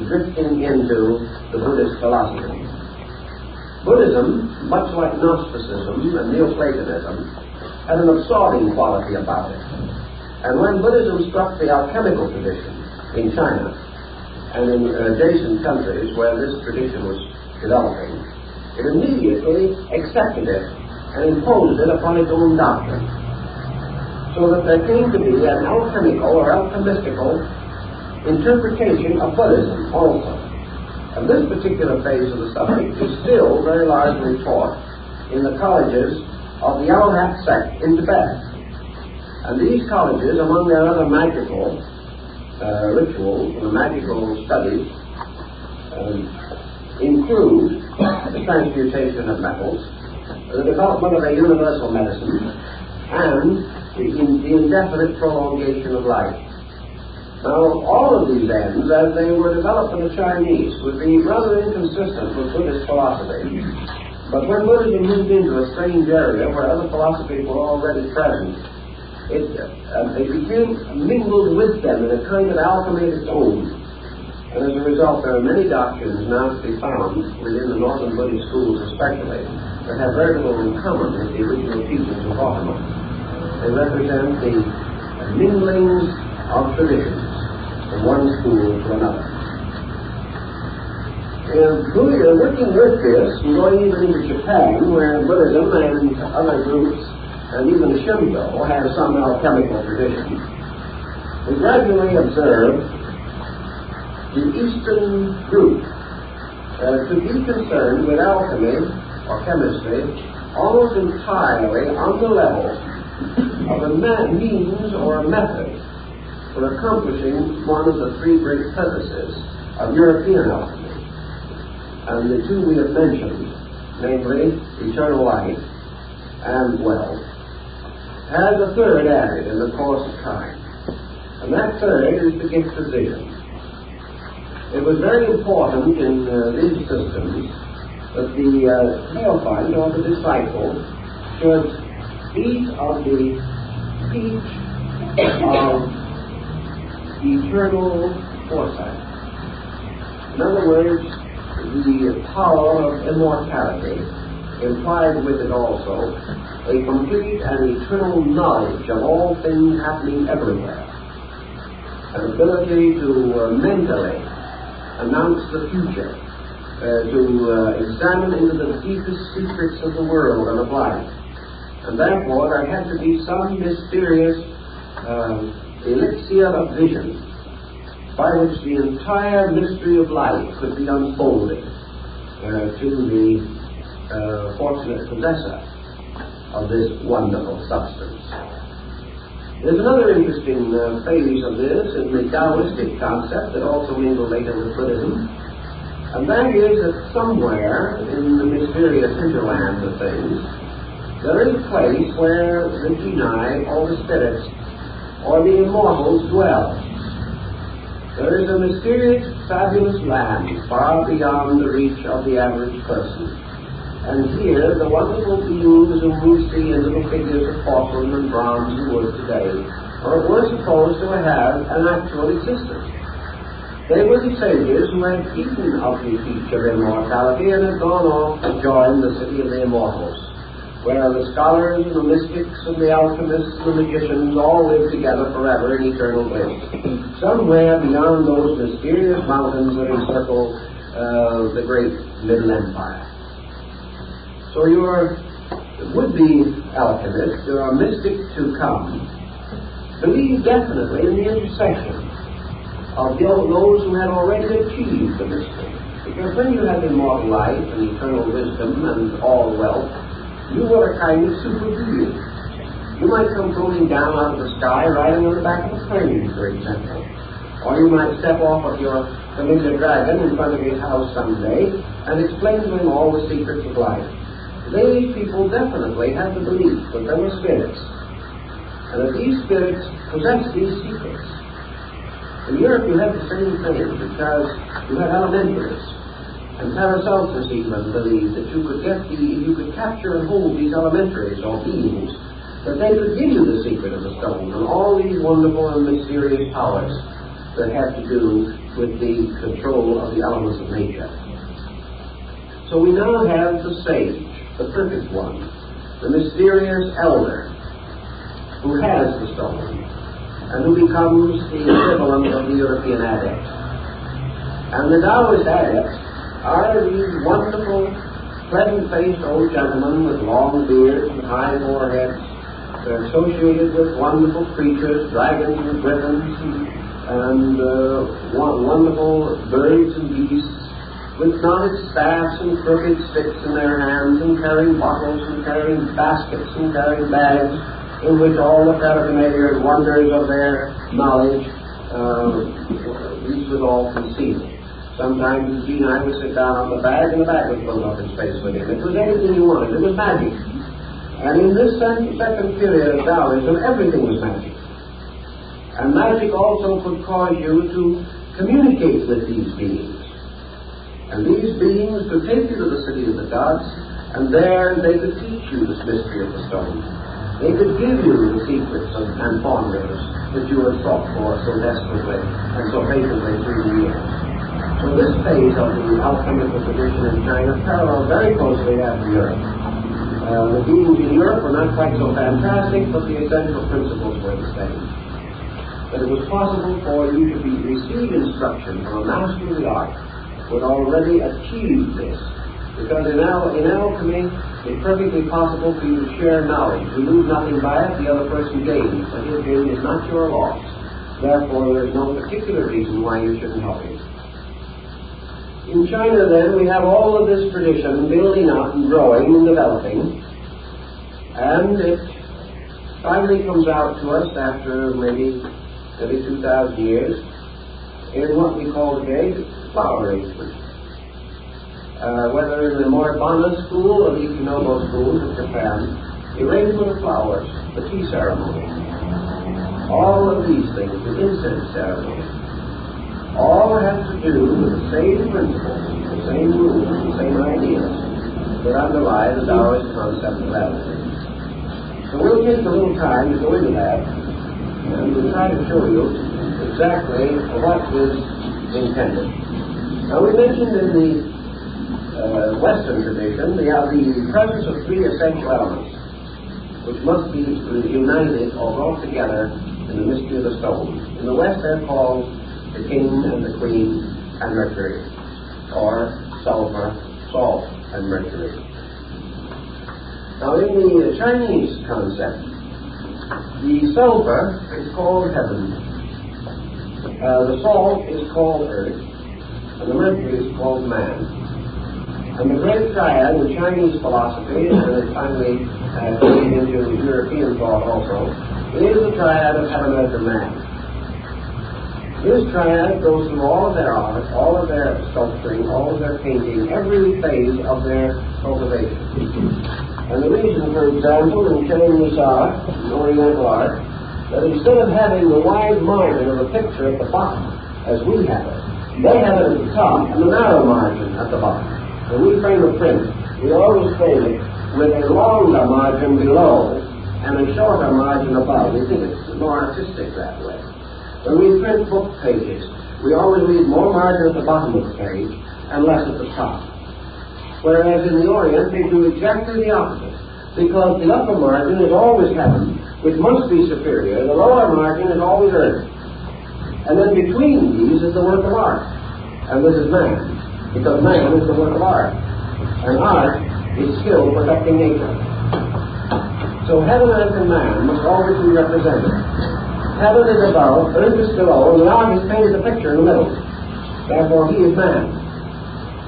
Speaker 1: drifting into the Buddhist philosophy. Buddhism, much like Gnosticism and Neoplatonism, had an absorbing quality about it. And when Buddhism struck the alchemical tradition in China and in adjacent countries where this tradition was developing, it immediately accepted it and imposed it upon its own doctrine. So that there came to be an alchemical or alchemistical interpretation of Buddhism also. And this particular phase of the subject is still very largely taught in the colleges of the Arhat sect in Tibet. And these colleges, among their other magical rituals and magical studies, include the transmutation of metals, the development of a universal medicine, and the indefinite prolongation of life. Now, all of these ends, as they were developed in the Chinese, would be rather inconsistent with Buddhist philosophy. But when Buddhism moved into a strange area where other philosophies were already present, it became mingled with them in a kind of alchemy of its own. And as a result, there are many doctrines now to be found within the northern Buddhist schools especially that have very little in common with the original teachings of Gautama. They represent the minglings of traditions from one school to another. And working with this, and going even into Japan, where Buddhism and other groups, and even Shinto, have some alchemical tradition, we gradually observe the Eastern group to be concerned with alchemy or chemistry almost entirely on the level of a means or a method for accomplishing one of the three great purposes of European alchemy. And the two we have mentioned, namely eternal life and wealth, has a third added in the course of time. And that third is the gift of vision. It was very important in these systems that the neophyte or the disciple should eat of the peach of eternal foresight. In other words, the power of immortality implied with it also a complete and eternal knowledge of all things happening everywhere, an ability to mentally announce the future, to examine into the deepest secrets of the world and of life. And therefore there had to be some mysterious elixir of vision by which the entire mystery of life could be unfolded to the fortunate possessor of this wonderful substance. There's another interesting phase of this in the Taoistic concept that also mingled later with Buddhism, and that is that somewhere in the mysterious hinterland of things, there is a place where the genii, or the spirits, or the immortals dwell. There is a mysterious, fabulous land far beyond the reach of the average person. And here, the wonderful beings whom we see in little figures of porcelain and bronze and wood today were supposed to have an actual existence. They were the sages who had eaten of the peach of immortality and had gone off to join the city of the immortals, where the scholars and the mystics and the alchemists and the magicians all live together forever in eternal bliss, somewhere beyond those mysterious mountains that encircle the great Middle Empire. So your would-be alchemist, your mystic to come, believe definitely in the intercession of those who had already achieved the mystery. Because when you have immortal life and eternal wisdom and all wealth, you were a kind of super being. You might come floating down out of the sky riding on the back of a plane, for example. Or you might step off of your familiar dragon in front of his house someday and explain to him all the secrets of life. These people definitely had the belief that there were spirits, and that these spirits possessed these secrets. In Europe you had the same thing, because you had elementaries. And Paracelsus even believed that you could capture and hold these elementaries or beings, that they could give you the secret of the stone and all these wonderful and mysterious powers that have to do with the control of the elements of nature. So we now have the sage, the perfect one, the mysterious elder, who has the stone, and who becomes the equivalent of the European adept. And the Taoist adepts are these wonderful, pleasant-faced old gentlemen with long beards and high foreheads. They're associated with wonderful creatures, dragons and griffins, and wonderful birds and beasts, with knotted staffs and crooked sticks in their hands, and carrying bottles and carrying baskets and carrying bags in which all the paraphernalia and wonders of their knowledge, these was all concealed. Sometimes the genii would sit down on the bag and the bag would float up in space with him. It was anything you wanted. It was magic. And in this second period of Taoism, everything was magic. And magic also could cause you to communicate with these beings. And these beings could take you to the city of the gods, and there they could teach you this mystery of the stone. They could give you the secrets and formulas that you had sought for so desperately and so patiently through the years. So this phase of the alchemical tradition in China paralleled very closely after Europe. The beings in Europe were not quite so fantastic, but the essential principles were the same. That it was possible for you to receive instruction from a master of the art who had already achieved this. Because in alchemy, it's perfectly possible for you to share knowledge. You lose nothing by it, the other person gains. But his gain is not your loss. Therefore, there is no particular reason why you shouldn't help him. In China, then, we have all of this tradition building up and growing and developing, and it finally comes out to us after maybe 2,000 years in what we call today flower arrangement. Whether in the Moribana school or the Ikanobo schools of Japan, the arrangement of flowers, the tea ceremony, all of these things, the incense ceremony, all have to do with the same principles, the same rules, the same ideas that underlie the Taoist concept of alchemy. So we'll take a little time to go into that, and we'll try to show you exactly what is intended. Now we mentioned in the Western tradition the presence of three essential elements, which must be united or brought together in the mystery of the stone. In the West they're called the king and the queen and Mercury, or sulfur, salt, and mercury. Now in the Chinese concept, the sulfur is called heaven, the salt is called earth, and the mercury is called man. And the great triad in Chinese philosophy, and it finally came into European thought also, is the triad of heaven, earth, and man. This triad goes through all of their art, all of their sculpturing, all of their painting, every phase of their cultivation. And the reason, for example, in Chinese art, Oriental art, that instead of having the wide margin of the picture at the bottom, as we have it, they have it at the top and the narrow margin at the bottom. When we frame a print, we always frame it with a longer margin below and a shorter margin above. We think it's more artistic that way. When we print book pages, we always leave more margin at the bottom of the page and less at the top. Whereas in the Orient, they do exactly the opposite, because the upper margin is always heaven, which must be superior. The lower margin is always earth. And then between these is the work of art. And this is man, because man is the work of art. And art is skill perfecting nature. So heaven, earth, and man must always be represented. Heaven is above, earth is below, and the artist painted the picture in the middle. Therefore, he is man.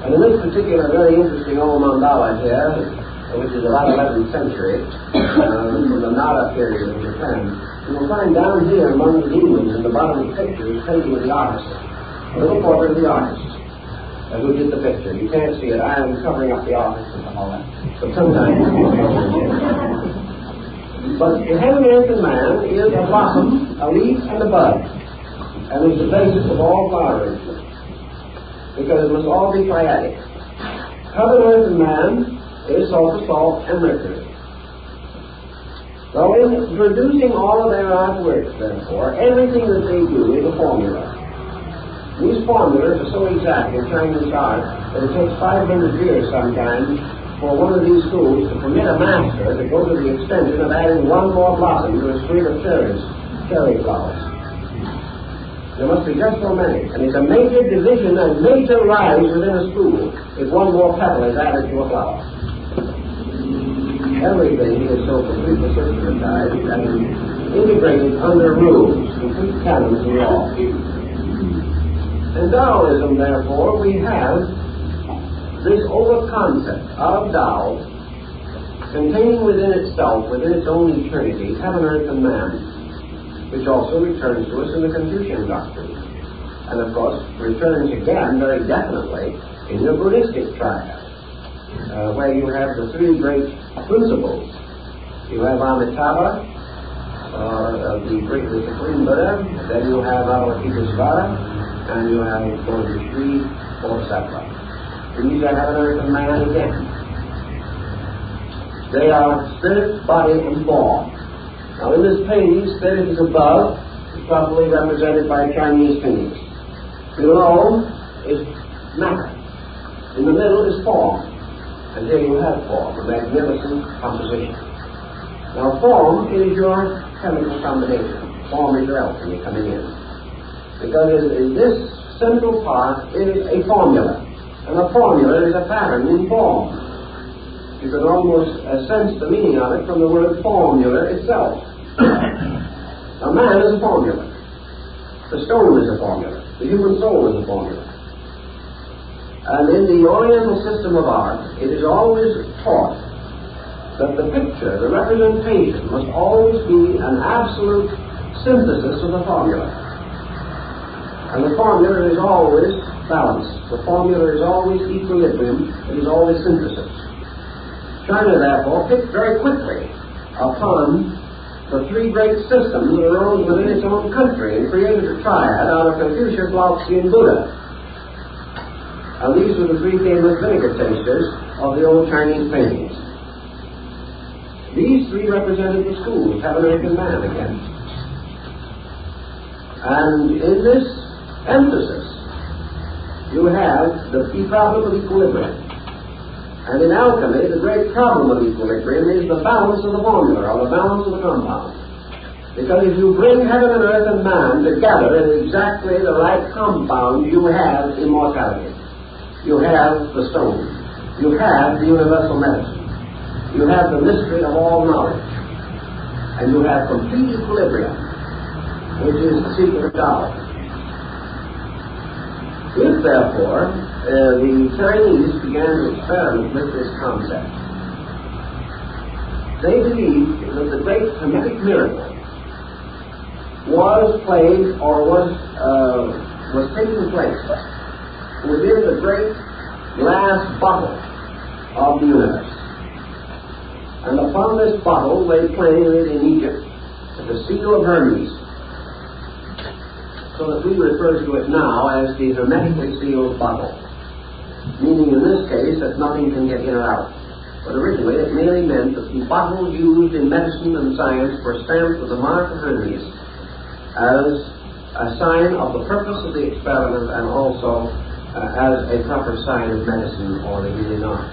Speaker 1: And in this particular very interesting old mandala here, which is about 11th century, from the Nara period of Japan, you will find down here among the demons in the bottom of the picture is painting of the artist, a little portrait of the artist who did the picture. You can't see it. I am covering up the artist and all that. But sometimes but the heaven, earth, and man is a blossom, a leaf, and a bud, and is the basis of all flower arrangement, because it must all be triadic. Heaven, earth, and man is sulfur, salt, and mercury. So in producing all of their artworks, therefore, everything that they do is a formula. These formulas are so exact in Chinese art that it takes 500 years sometimes for one of these schools to permit a master to go to the extension of adding one more blossom to a suite of cherry flowers. There must be just so many. And it's a major division and major rise within a school if one more petal is added to a flower. Everything is so completely systematized and integrated under rules, complete canons of law. In Taoism, therefore, we have this over-concept of Tao containing within itself, within its own eternity, heaven, earth, and man, which also returns to us in the Confucian doctrine. And, of course, returns again very definitely in the Buddhistic triad, where you have the three great principles. You have Amitabha, the Supreme Buddha, then you have Avalokitesvara, and you have the Sri Bodhisattva. These are heaven, earth, and man again. They are spirit, body, and form. Now in this painting, spirit is above, is properly represented by Chinese fingers. Below is matter. In the middle is form. And here you have form, a magnificent composition. Now form is your chemical combination. Form is your alchemy coming in. Because in this central part is a formula. And a formula is a pattern in form. You can almost sense the meaning of it from the word formula itself. A man is a formula. The stone is a formula. The human soul is a formula. And in the Oriental system of art, it is always taught that the picture, the representation, must always be an absolute synthesis of the formula. And the formula is always balance. The formula is always equilibrium. It is always synthesis. China, therefore, picked very quickly upon the three great systems that arose within its own country and created a triad out of Confucius, Lao Tzu, and Buddha. And these were the three famous vinegar tasters of the old Chinese paintings. These three represented the schools, heaven, earth, and man again. And in this emphasis, you have the key problem of equilibrium. And in alchemy, the great problem of equilibrium is the balance of the formula, or the balance of the compound. Because if you bring heaven and earth and man together in exactly the right compound, you have immortality. You have the stone. You have the universal medicine. You have the mystery of all knowledge. And you have complete equilibrium, which is the secret of Tao. If, therefore, the Chinese began to experiment with this concept, they believed that the great Hermetic miracle was played or was taking place within the great glass bottle of the universe. And upon this bottle lay playing in Egypt the seal of Hermes, so that we refer to it now as the hermetically sealed bottle, meaning in this case that nothing can get in or out. But originally it merely meant that the bottle used in medicine and science were stamped with the mark of Hermes as a sign of the purpose of the experiment and also as a proper sign of medicine or the healing art.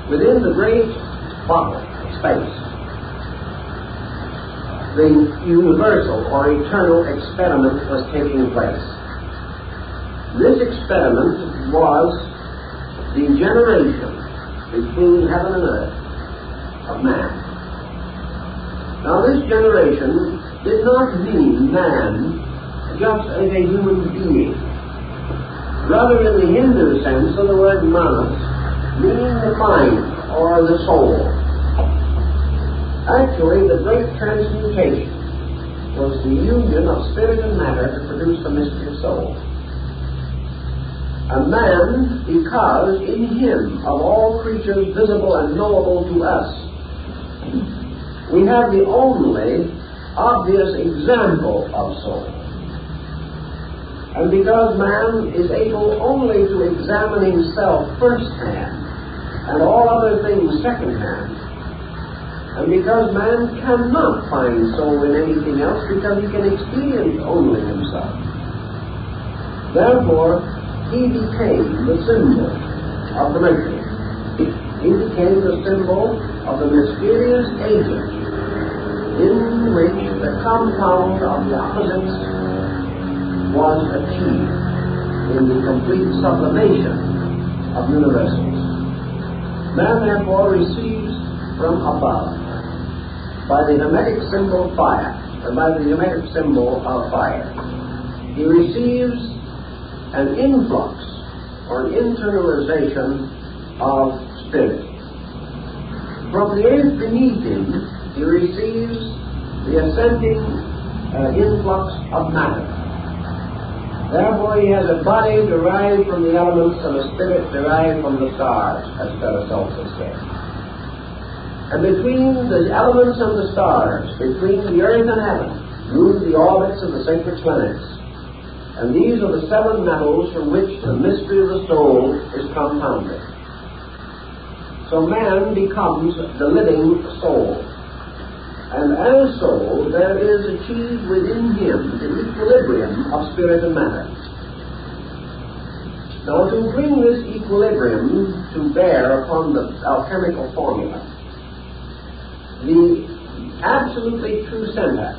Speaker 1: Within the great bottle of space, the universal or eternal experiment was taking place. This experiment was the generation between heaven and earth of man. Now this generation did not mean man just as a human being. Rather, in the Hindu sense of the word manas, meaning the mind or the soul. Actually, the great transmutation was the union of spirit and matter to produce the mystery of soul. A man, because in him, of all creatures visible and knowable to us, we have the only obvious example of soul. And because man is able only to examine himself firsthand and all other things secondhand, and because man cannot find soul in anything else because he can experience only himself, therefore he became the symbol of the mystery. He became the symbol of the mysterious agent in which the compound of the opposites was achieved in the complete sublimation of universals. Man therefore receives from above by the hermetic symbol fire, and by the hermetic symbol of fire, he receives an influx or an internalization of spirit. From the earth beneath him, he receives the ascending influx of matter. Therefore, he has a body derived from the elements and a spirit derived from the stars, as Paracelsus said. And between the elements and the stars, between the earth and heaven, move the orbits of the sacred planets. And these are the seven metals from which the mystery of the soul is compounded. So man becomes the living soul. And as soul, there is achieved within him the equilibrium of spirit and matter. Now, to bring this equilibrium to bear upon the alchemical formula, the absolutely true center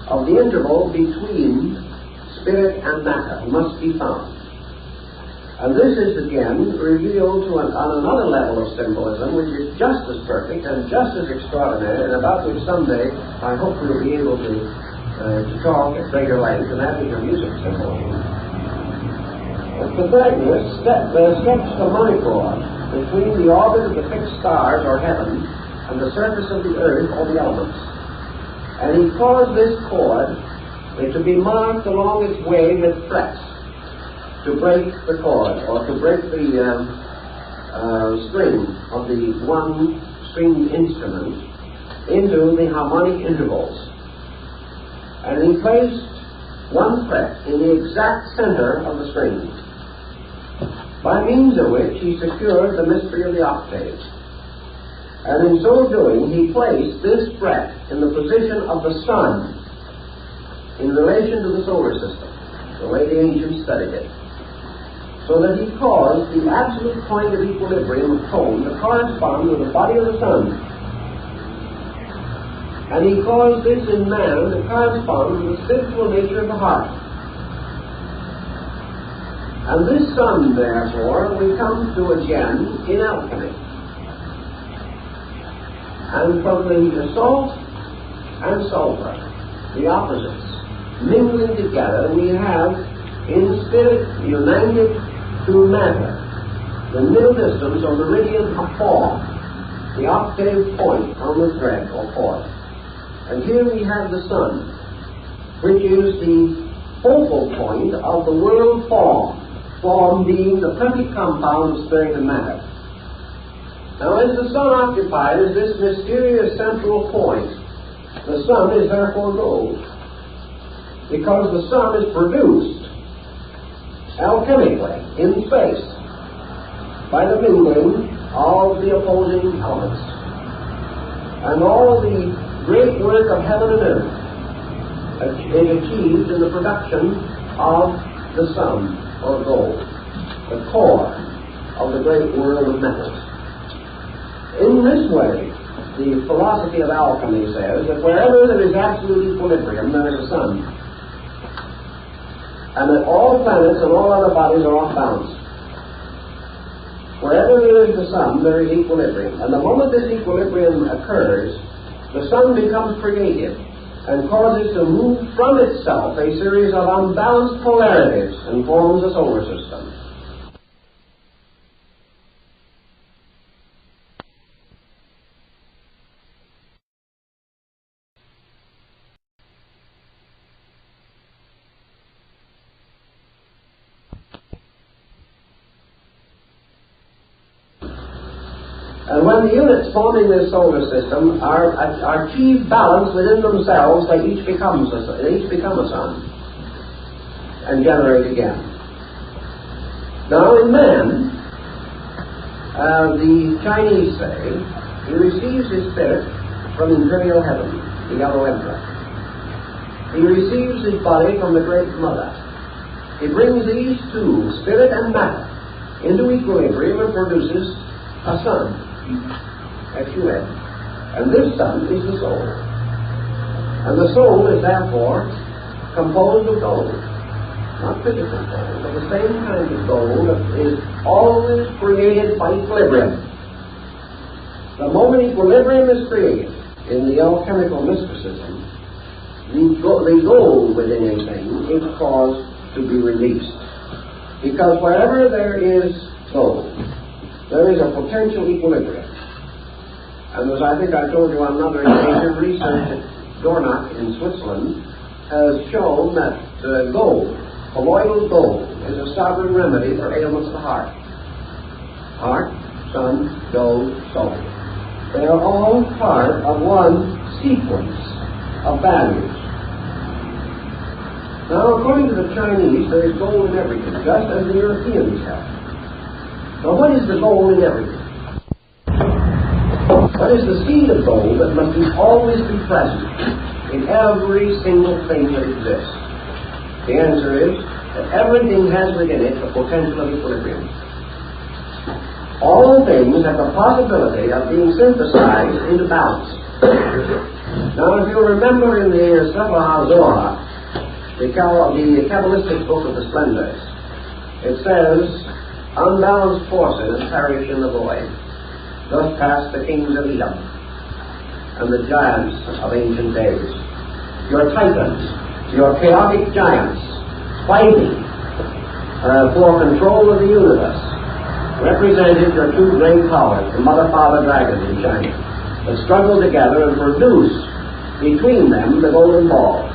Speaker 1: of the interval between spirit and matter must be found. And this is again revealed on another level of symbolism which is just as perfect and just as extraordinary, and about which someday I hope we'll be able to talk at greater length, and that is your music symbolism. Pythagoras sketched the monochord between the orbit of the fixed stars or heaven and the surface of the earth or the elements. And he caused this chord to be marked along its way with frets to break the chord, or to break the string of the one stringed instrument into the harmonic intervals. And he placed one fret in the exact center of the string, by means of which he secured the mystery of the octaves. And in so doing, he placed this fret in the position of the sun in relation to the solar system, the way the ancients studied it, so that he caused the absolute point of equilibrium of tone to correspond with the body of the sun. And he caused this in man to correspond with the spiritual nature of the heart. And this sun, therefore, we come to again in alchemy. And from the salt and sulfur, the opposites, mingling together, we have in spirit united to matter the middle distance or meridian of form, the octave point on the thread or cord.
Speaker 2: And here we have the sun, which is the focal point of the world form being the perfect compound of spirit and matter. Now, as the sun occupies this mysterious central point, the sun is therefore gold, because the sun is produced alchemically in space by the mingling of the opposing elements. And all the great work of heaven and earth is achieved in the production of the sun, or gold, the core of the great world of metals. In this way, the philosophy of alchemy says that wherever there is absolute equilibrium, there is a sun, and that all planets and all other bodies are off balance. Wherever there is the sun, there is equilibrium. And the moment this equilibrium occurs, the sun becomes creative and causes to move from itself a series of unbalanced polarities and forms a solar system. And when the units forming this solar system are achieved balance within themselves, they each become a sun and generate again. Now, in man, the Chinese say, he receives his spirit from imperial heaven, the Yellow Emperor. He receives his body from the Great Mother. He brings these two, spirit and matter, into equilibrium and produces a sun. S-U-N. And this sun is the soul. And the soul is therefore composed of gold. Not physical gold, but the same kind of gold that is always created by equilibrium. The moment equilibrium is created in the alchemical mysticism, the gold within a thing is caused to be released. Because wherever there is gold, there is a potential equilibrium. And as I think I told you on another occasion, research at Dornach in Switzerland has shown that gold, colloidal gold, is a sovereign remedy for ailments of the heart. Heart, sun, gold, soul. They are all part of one sequence of values. Now, according to the Chinese, there is gold in everything, just as the Europeans have. Now, what is the gold in everything? What is the seed of gold that must always be present in every single thing that exists? The answer is that everything has within it the potential of equilibrium. All things have the possibility of being synthesized into balance. Now, if you remember in the Sefer HaZohar, the Kabbalistic book of the Splendors, it says, unbalanced forces perish in the void. Thus passed the kings of Edom and the giants of ancient days. Your titans, your chaotic giants, fighting for control of the universe, represented your two great powers, the Mother Father Dragon in China, that struggled together and produced between them the golden ball,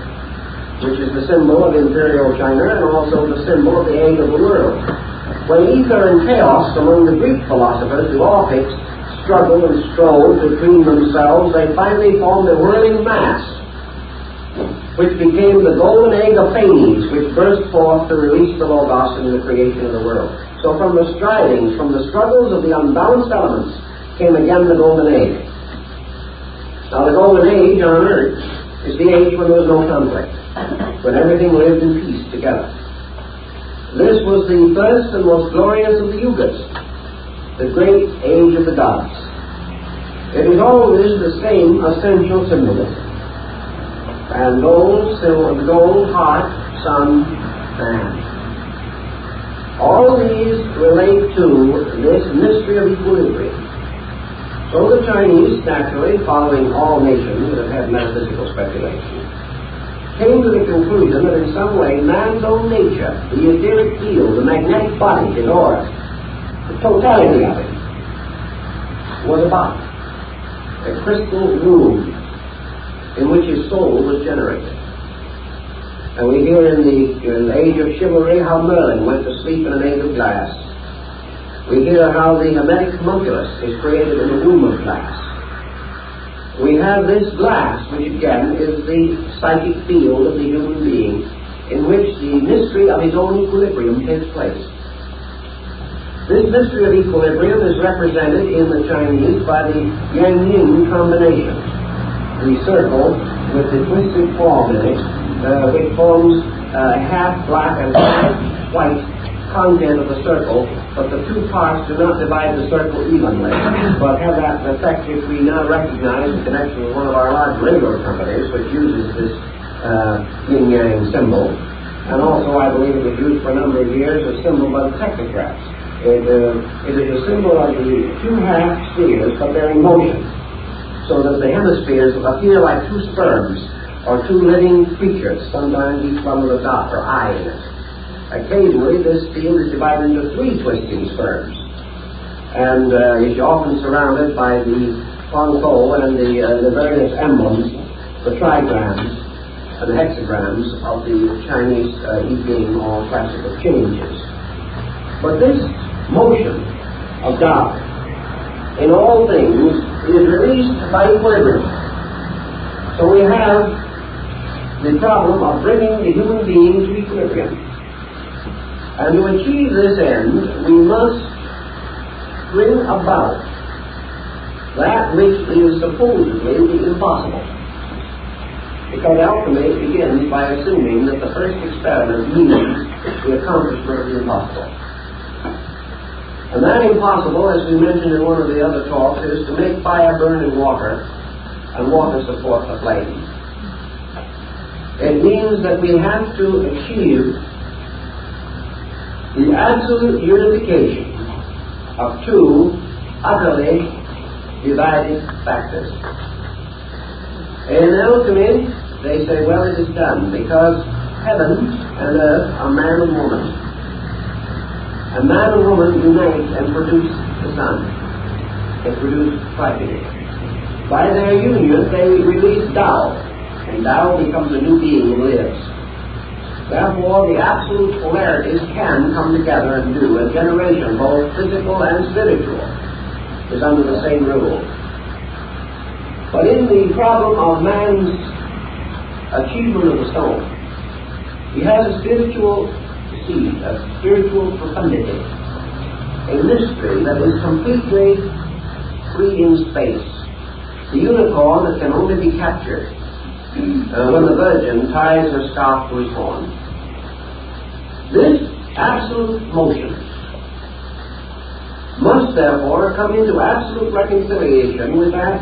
Speaker 2: which is the symbol of imperial China and also the symbol of the age of the world. When ether and chaos among the Greek philosophers, the Orphics, struggled and strove between themselves, they finally formed a whirling mass, which became the golden egg of Phanes, which burst forth to release the Logos in the creation of the world. So from the strivings, from the struggles of the unbalanced elements, came again the golden age. Now, the golden age on earth is the age when there was no conflict, when everything lived in peace together. This was the first and most glorious of the yugas, the great age of the gods. It is always the same essential symbolism. And gold, heart, sun, man. All these relate to this mystery of equilibrium. So the Chinese, naturally, following all nations that have had metaphysical speculation, came to the conclusion that in some way man's own nature, the etheric field, the magnetic body, his aura, the totality of it, was a body, a crystal room, in which his soul was generated. And we hear in the age of chivalry how Merlin went to sleep in an age of glass. We hear how the Hermetic homunculus is created in a womb of glass. We have this glass, which again is the psychic field of the human being, in which the mystery of his own equilibrium takes place. This mystery of equilibrium is represented in the Chinese by the yang-yin combination. The circle with the twisted form in it, which forms half black and half white content of the circle, but the two parts do not divide the circle evenly, but have that effect which we now recognize in connection with one of our large railroad companies, which uses this yin-yang symbol. And also, I believe it was used for a number of years as a symbol by the technocrats. It is a symbol of the two half spheres, but they're in motion, so that the hemispheres appear like two sperms, or two living creatures, sometimes each one with a dot or eye in it. Occasionally, this field is divided into three twisting sperms, and is often surrounded by the Hong-Ko and the various emblems, the trigrams and the hexagrams of the Chinese Ican or classical changes. But this motion of God in all things is released by equilibrium. So we have the problem of bringing the human being to equilibrium. And to achieve this end, we must bring about that which is supposedly the impossible. Because alchemy begins by assuming that the first experiment means the accomplishment of the impossible. And that impossible, as we mentioned in one of the other talks, is to make fire burn in water and water support the flame. It means that we have to achieve the absolute unification of two utterly divided factors. In alchemy, they say, well, it is done because heaven and earth are man and woman. And man and woman unite and produce the sun. They produce Tripity. By their union, they release Tao, and Tao becomes a new being and lives. Therefore, the absolute polarities can come together and do a generation, both physical and spiritual, is under the same rule. But in the problem of man's achievement of the soul, he has a spiritual seed, a spiritual profundity, a mystery that is completely free in space, the unicorn that can only be captured when the virgin ties her scarf to his horn. This absolute motion must therefore come into absolute reconciliation with that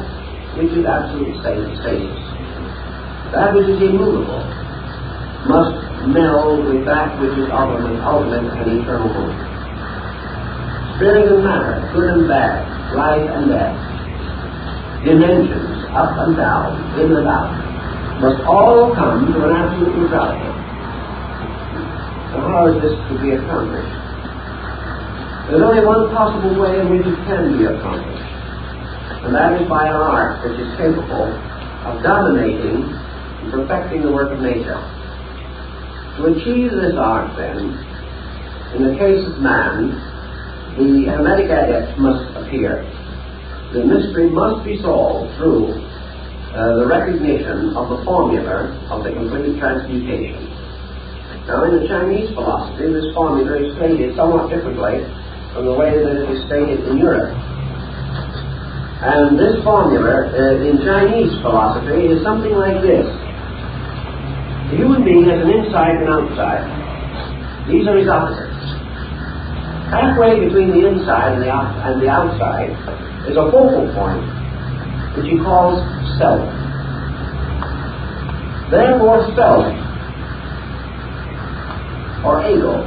Speaker 2: which is absolute stasis. That which is immovable must meld with that which is ultimate and eternal good. Spirit and matter, good and bad, life and death, dimensions, up and down, in and out, must all come to an absolute neutrality. So how is this to be accomplished? There's only one possible way in which it can be accomplished, and that is by an art which is capable of dominating and perfecting the work of nature. To achieve this art, then, in the case of man, the Hermetic adept must appear. The mystery must be solved through the recognition of the formula of the complete transmutation. Now, in the Chinese philosophy, this formula is stated somewhat differently from the way that it is stated in Europe. And this formula in Chinese philosophy is something like this. The human being has an inside and outside. These are his opposites. Halfway between the inside and the outside is a focal point, which he calls self. Therefore, self, or ego,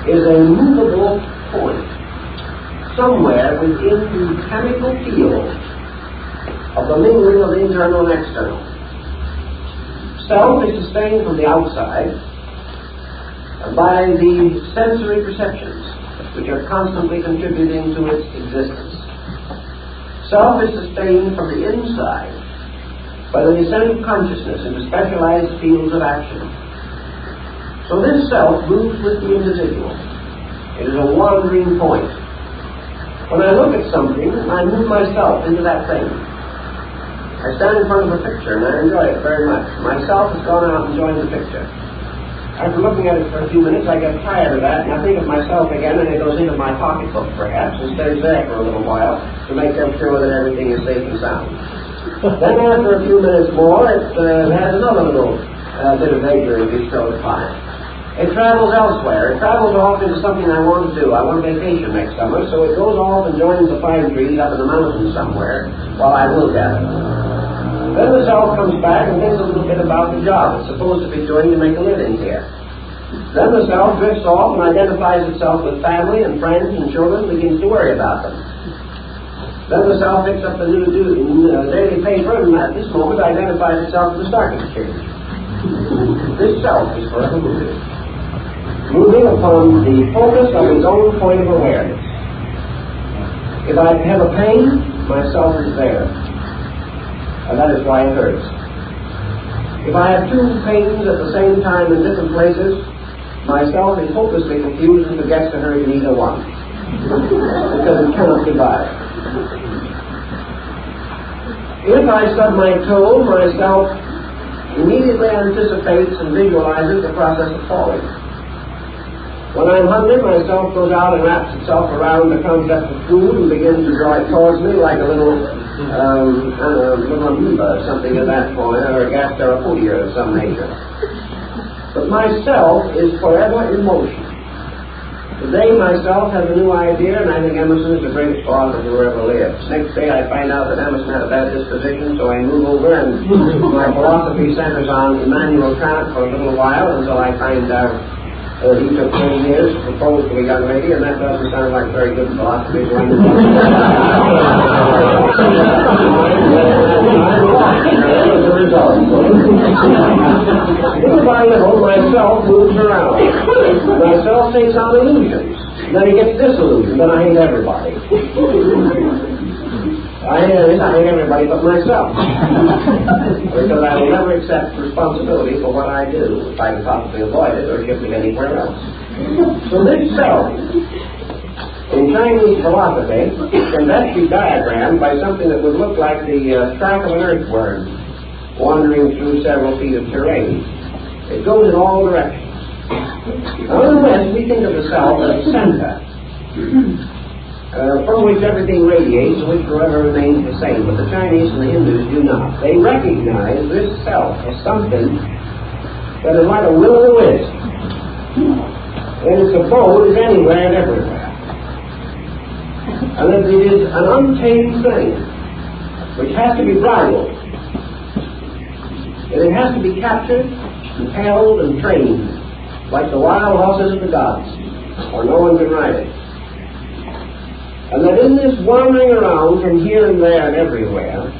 Speaker 2: is a movable point somewhere within the chemical field of the mingling of the internal and external. Self is sustained from the outside by the sensory perceptions which are constantly contributing to its existence. Self is sustained from the inside by the descent of consciousness into specialized fields of action. So this self moves with the individual. It is a wandering point. When I look at something, I move myself into that thing. I stand in front of a picture and I enjoy it very much. Myself has gone out and enjoyed the picture. After looking at it for a few minutes, I get tired of that, and I think of myself again, and it goes into my pocketbook, perhaps, and stays there for a little while to make sure that everything is safe and sound. Then after a few minutes more, it has another little bit of vagary bestowed upon it. It travels elsewhere. It travels off into something I want to do. I want a vacation next summer, so it goes off and joins the pine trees up in the mountains somewhere while I look at it. Then the self comes back and thinks a little bit about the job it's supposed to be doing to make a living here. Then the self drifts off and identifies itself with family and friends and children and begins to worry about them. Then the self picks up the new daily paper and at this moment identifies itself with the stock exchange. This self is forever moving upon the focus of its own point of awareness. If I have a pain, myself is there. And that is why it hurts. If I have two pains at the same time in different places, myself is hopelessly confused and forgets to hurt in either one. Because it cannot divide. If I stub my toe, myself immediately anticipates and visualizes the process of falling. When I'm hungry, myself goes out and wraps itself around the concept of food and begins to draw it towards me like a little amoeba or something of that point, or a gasterophodia of some nature. But myself is forever in motion. Today myself has a new idea, and I think Emerson is the greatest philosopher who ever lived. Next day I find out that Emerson had a bad disposition, so I move over and my philosophy centers on Immanuel Kant for a little while until I find out he took 10 years to propose to a young lady, and that doesn't sound like very good philosophy. Little by little, myself moves around. Myself takes on illusions. Then he gets disillusioned. Then I hate everybody. I hate everybody but myself. Because I will never accept responsibility for what I do if I can possibly avoid it or shift it anywhere else. So this self, in Chinese philosophy, can best be diagrammed by something that would look like the track of an earthworm wandering through several feet of terrain. It goes in all directions. Now in the West, we think of the self as a center, from which everything radiates and which forever remains the same. But the Chinese and the Hindus do not. They recognize this self as something that is like a will-o'-the-wisp. And its abode is anywhere and everywhere. And that it is an untamed thing which has to be bridled. And it has to be captured and held and trained like the wild horses of the gods, or no one can ride it. And that in this wandering around from here and there and everywhere,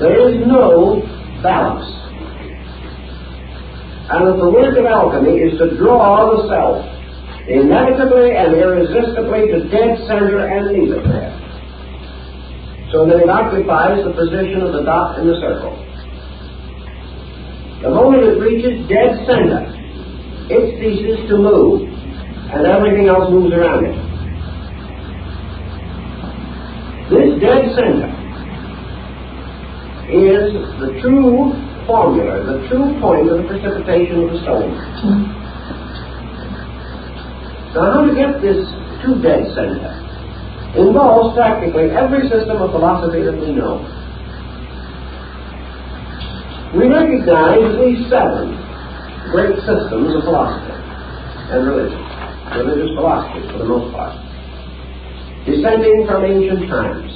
Speaker 2: there is no balance. And that the work of alchemy is to draw the self inevitably and irresistibly to dead center and leave it there, so that it occupies the position of the dot in the circle. The moment it reaches dead center, it ceases to move, and everything else moves around it. This dead center is the true formula, the true point of the precipitation of the stone. Now, how to get this true dead center involves practically every system of philosophy that we know. We recognize at least 7 great systems of philosophy and religion, religious philosophy for the most part, descending from ancient times.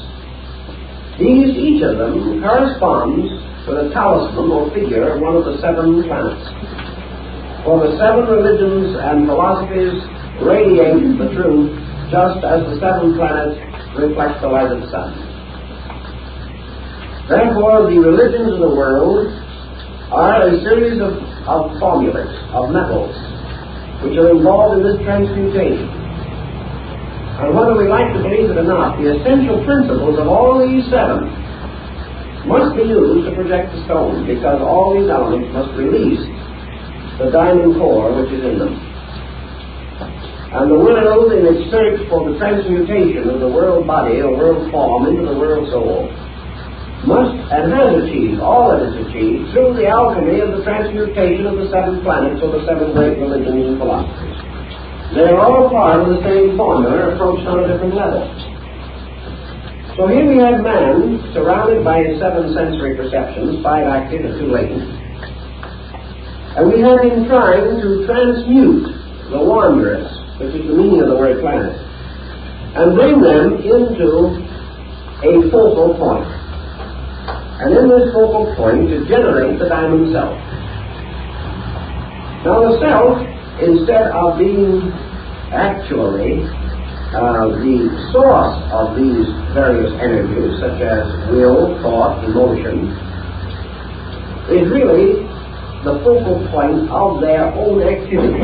Speaker 2: These, each of them, corresponds with a talisman or figure of one of the 7 planets. For the 7 religions and philosophies radiate the truth just as the 7 planets reflect the light of the sun. Therefore, the religions of the world are a series of formulas, of metals, which are involved in this transmutation. And whether we like to believe it or not, the essential principles of all these 7 must be used to project the stone, because all these elements must release the diamond core which is in them. And the world, in its search for the transmutation of the world body or world form into the world soul, must and has achieved all that is achieved through the alchemy of the transmutation of the 7 planets or the 7 great religions and philosophies. They are all part of the same formula, approached on a different level. So here we have man surrounded by his 7 sensory perceptions, 5 active and 2 latent, and we have him trying to transmute the wanderers, which is the meaning of the word planet, and bring them into a focal point. And in this focal point to generate the diamond self. Now the self, instead of being actually the source of these various energies, such as will, thought, emotion, is really the focal point of their own activity.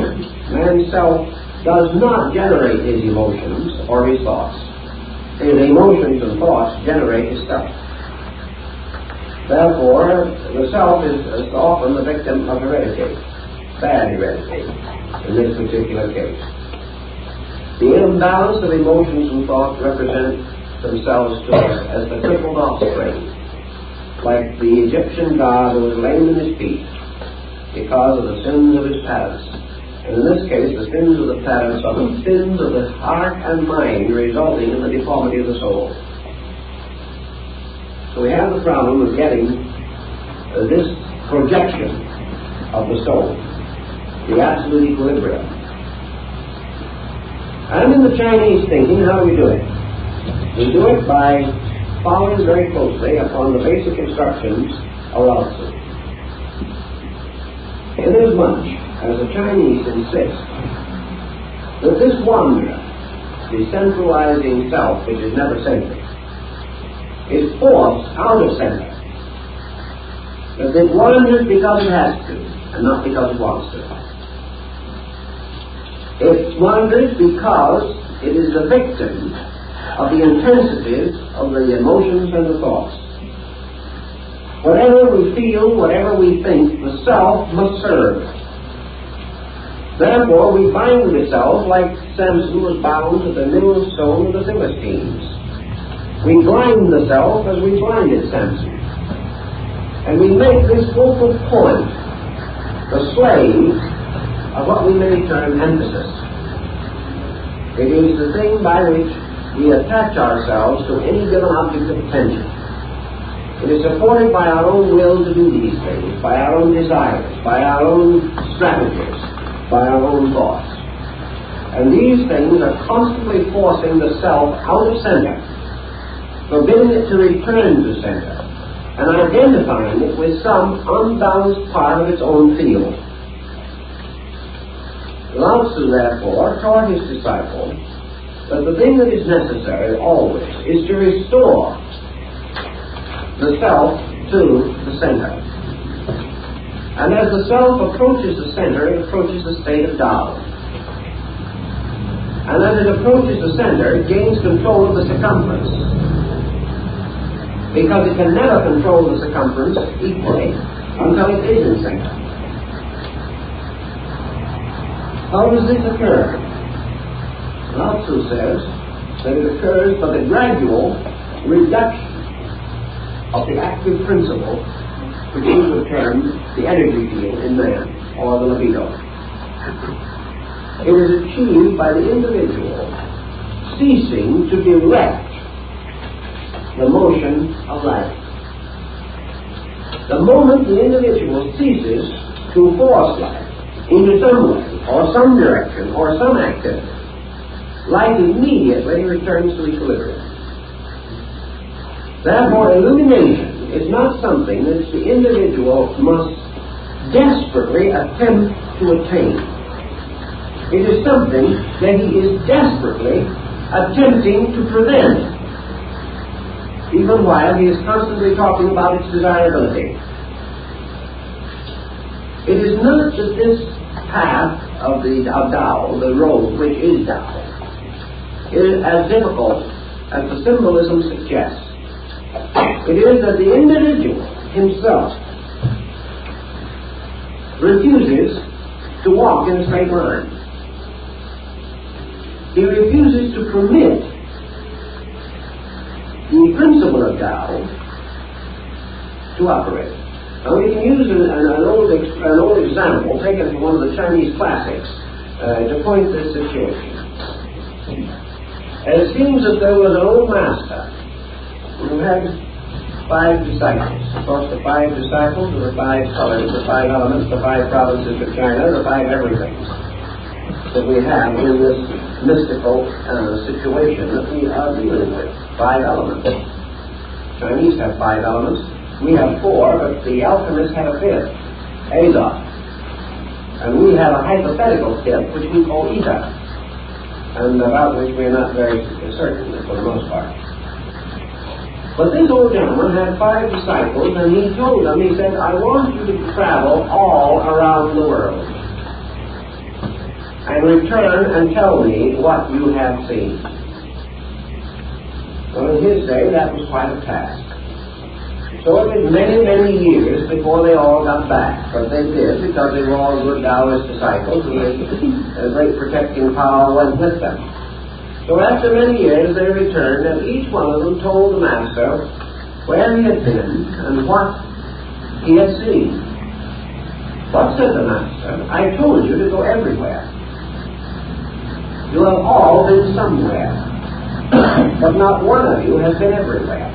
Speaker 2: Man's self does not generate his emotions or his thoughts. His emotions and thoughts generate his self. Therefore, the self is often the victim of heredity, bad heredity, in this particular case. The imbalance of emotions and thoughts represent themselves to us as the crippled offspring, like the Egyptian god who was lame in his feet because of the sins of his parents. And in this case, the sins of the parents are the sins of the heart and mind, resulting in the deformity of the soul. So we have the problem of getting this projection of the soul, the absolute equilibrium. And in the Chinese thinking, how do we do it? We do it by following very closely upon the basic instructions of Lao Tzu. Inasmuch as the Chinese insist that this wanderer, the centralizing self which is never centered, is forced out of center, that it wanders because it has to, and not because it wants to. It wanders because it is the victim of the intensities of the emotions and the thoughts. Whatever we feel, whatever we think, the self must serve. Therefore, we bind the self like Samson was bound to the millstone of the Philistines. We blind the self as we blinded Samson. And we make this focal point the slave of what we may term emphasis. It is the thing by which we attach ourselves to any given object of attention. It is supported by our own will to do these things, by our own desires, by our own strategies, by our own thoughts. And these things are constantly forcing the self out of center, forbidding it to return to center, and identifying it with some unbalanced part of its own field. Lao Tzu, therefore, taught his disciple that the thing that is necessary always is to restore the self to the center. And as the self approaches the center, it approaches the state of Tao. And as it approaches the center, it gains control of the circumference. Because it can never control the circumference equally until it is in center. How does this occur? Lao Tzu says that it occurs by the gradual reduction of the active principle, which he would term the energy field in man, or the libido. It is achieved by the individual ceasing to direct the motion of life. The moment the individual ceases to force life into some way, or some direction, or some activity, life immediately returns to equilibrium. Therefore, illumination is not something that the individual must desperately attempt to attain. It is something that he is desperately attempting to prevent, even while he is constantly talking about its desirability. It is not that this path of Tao, the road which is Tao, is as difficult as the symbolism suggests, It is that the individual himself refuses to walk in a straight line. He refuses to permit the principle of Tao to operate. Now we can use an old example taken from one of the Chinese classics to point this situation. It seems that there was an old master who had 5 disciples. Of course, the 5 disciples were the 5 colors, the 5 elements, the 5 provinces of China, the 5 everythings that we have in this mystical situation that we are dealing with. 5 elements. Chinese have 5 elements. We have 4, but the alchemists have a 5th, Azot. And we have a hypothetical 5th, which we call Ican, and about which we are not very certain for the most part. But this old gentleman had 5 disciples, and he told them, he said, I want you to travel all around the world and return and tell me what you have seen. Well, in his day, that was quite a task. So it was many, many years before they all got back. But they did, because they were all good Taoist disciples, and a great protecting power went with them. So after many years they returned, and each one of them told the master where he had been and what he had seen. What said the master? I told you to go everywhere. You have all been somewhere, but not one of you has been everywhere.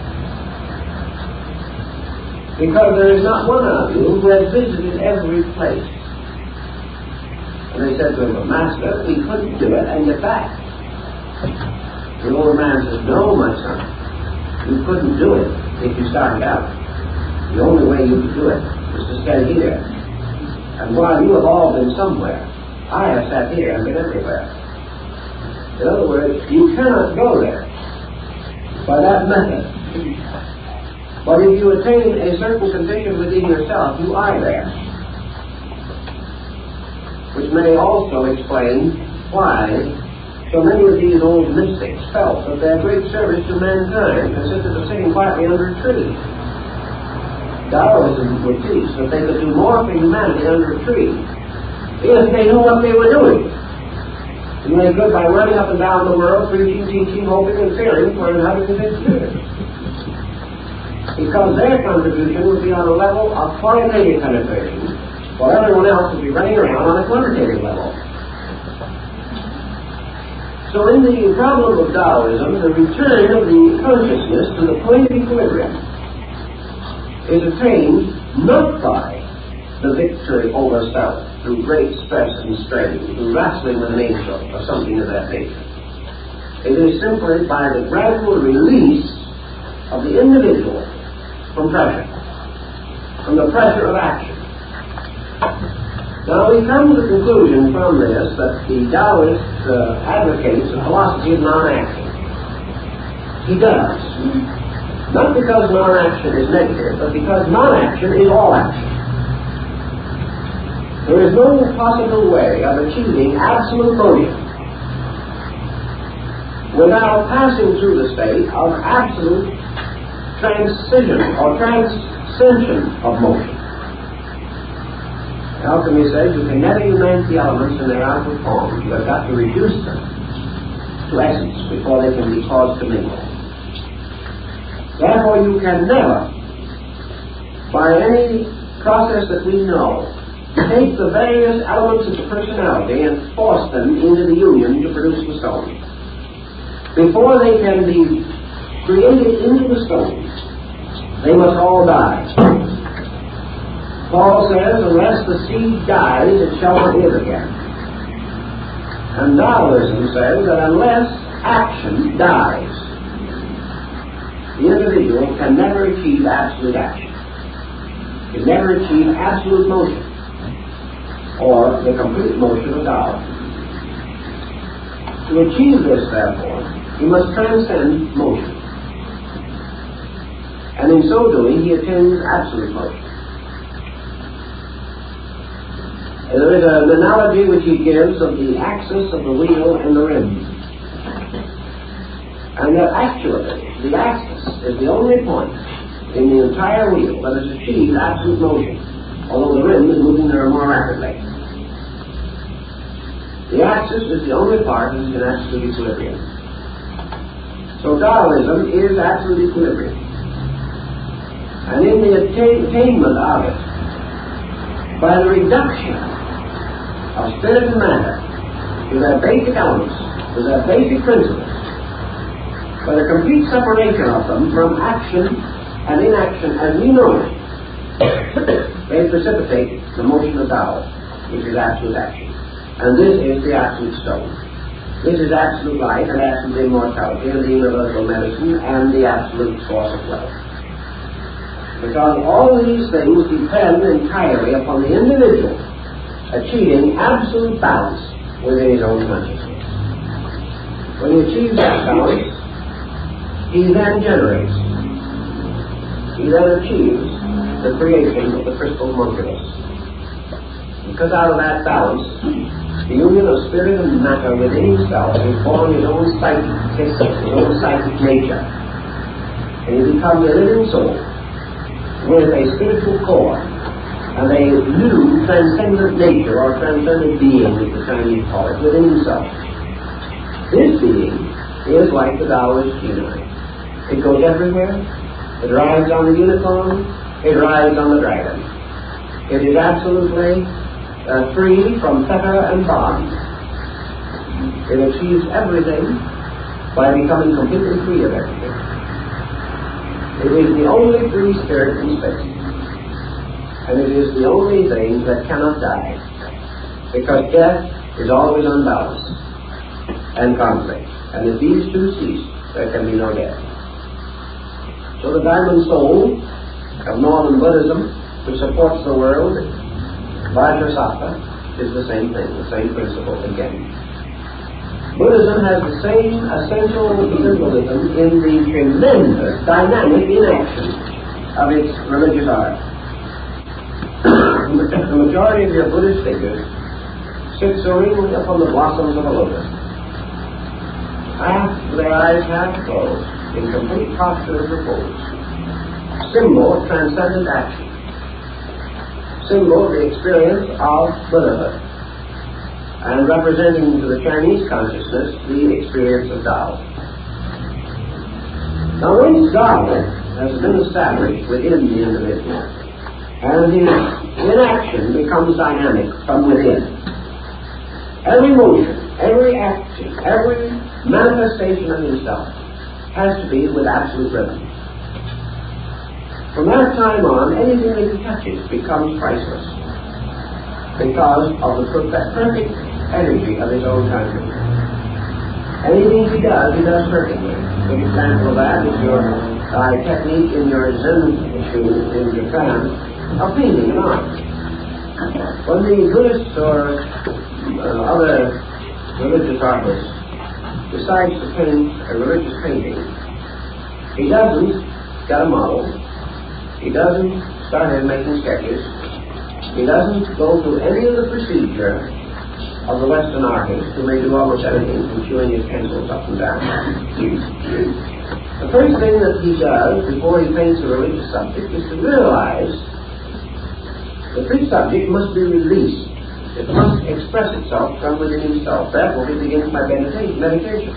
Speaker 2: Because there is not one of you who has visited every place. And they said to him, Master, we couldn't do it and get back. The older man says, no, my son, you couldn't do it if you started out. The only way you could do it is to stay here. And while you have all been somewhere, I have sat here and been everywhere. In other words, you cannot go there by that method. But if you attain a certain condition within yourself, you are there. Which may also explain why so many of these old mystics felt that their great service to mankind consisted of sitting quietly under a tree. Taoism would teach that they could do more for humanity under a tree if they knew what they were doing. And they could by running up and down the world, preaching, teaching, hoping, and fearing for 150 years. Because their contribution would be on a level of qualitative penetration, while everyone else would be running around on a quantitative level. So in the problem of Taoism, the return of the consciousness to the point of equilibrium is attained not by the victory over self through great stress and strain, through wrestling with an angel or something of that nature. It is simply by the gradual release of the individual from pressure, from the pressure of action. Now we come to the conclusion from this that the Taoist advocates a philosophy of non-action. He does. Not because non-action is negative, but because non-action is all action. There is no possible way of achieving absolute motion without passing through the state of absolute transition or transcension of motion. Alchemy says you can never unite the elements in their outward forms. You have got to reduce them to essence before they can be caused to mingle. Therefore, you can never, by any process that we know, take the various elements of the personality and force them into the union to produce the stone. Before they can be created into the stone, they must all die. Paul says, unless the seed dies, it shall not live again. And Taoism says that unless action dies, the individual can never achieve absolute action. Can never achieve absolute motion, or the complete motion of Tao. To achieve this, therefore, he must transcend motion. And in so doing, he attains absolute motion. There is an analogy which he gives of the axis of the wheel and the rim. And yet actually, the axis is the only point in the entire wheel that has achieved absolute motion, although the rim is moving there more rapidly. The axis is the only part that is in absolute equilibrium. So Taoism is absolute equilibrium. And in the attainment of it, by the reduction of spirit and matter to their basic elements, to their basic principles, by the complete separation of them from action and inaction as we know it, they precipitate the motion of Tao, which is absolute action. And this is the absolute stone. This is absolute life and absolute immortality and the universal medicine and the absolute source of wealth. Because all these things depend entirely upon the individual achieving absolute balance within his own consciousness. When he achieves that balance, he then generates, he then achieves the creation of the crystal homunculus. Because out of that balance, the union of spirit and matter within himself is born his own psychic system, his own psychic nature. And he becomes a living soul with a spiritual core and a new transcendent nature or transcendent being, as the Chinese call it, within himself. This being is like the Taoist genii. It goes everywhere. It rides on the unicorn. It rides on the dragon. It is absolutely free from fetter and bond. It achieves everything by becoming completely free of everything. It is the only free spirit in space. And it is the only thing that cannot die. Because death is always unbalanced and conflict. And if these two cease, there can be no death. So the diamond soul of Northern Buddhism, which supports the world, Vajrasattva, is the same thing, the same principle again. Buddhism has the same essential symbolism in the tremendous dynamic inaction of its religious art. The majority of your Buddhist figures sit serenely upon the blossoms of a lotus, their eyes half closed, in complete posture of repose. Symbol of transcendent action. Symbol of the experience of Buddhahood. And representing to the Chinese consciousness the experience of Tao. Now once Tao has been established within the individual, and his inaction becomes dynamic from within, every motion, every action, every manifestation of himself has to be with absolute rhythm. From that time on, anything that he touches becomes priceless because of the perfect energy of his own consciousness. Anything he does perfectly. A good example of that is your technique in your Zen issue in Japan of painting and art. When the Buddhists or other religious artists decides to paint a religious painting, he doesn't get a model, he doesn't start making sketches, he doesn't go through any of the procedure of the Western artist who may do almost anything from chewing his pencils up and down. The first thing that he does before he paints a religious subject is to realize that this subject must be released. It must express itself from within himself. Therefore he begins by meditation.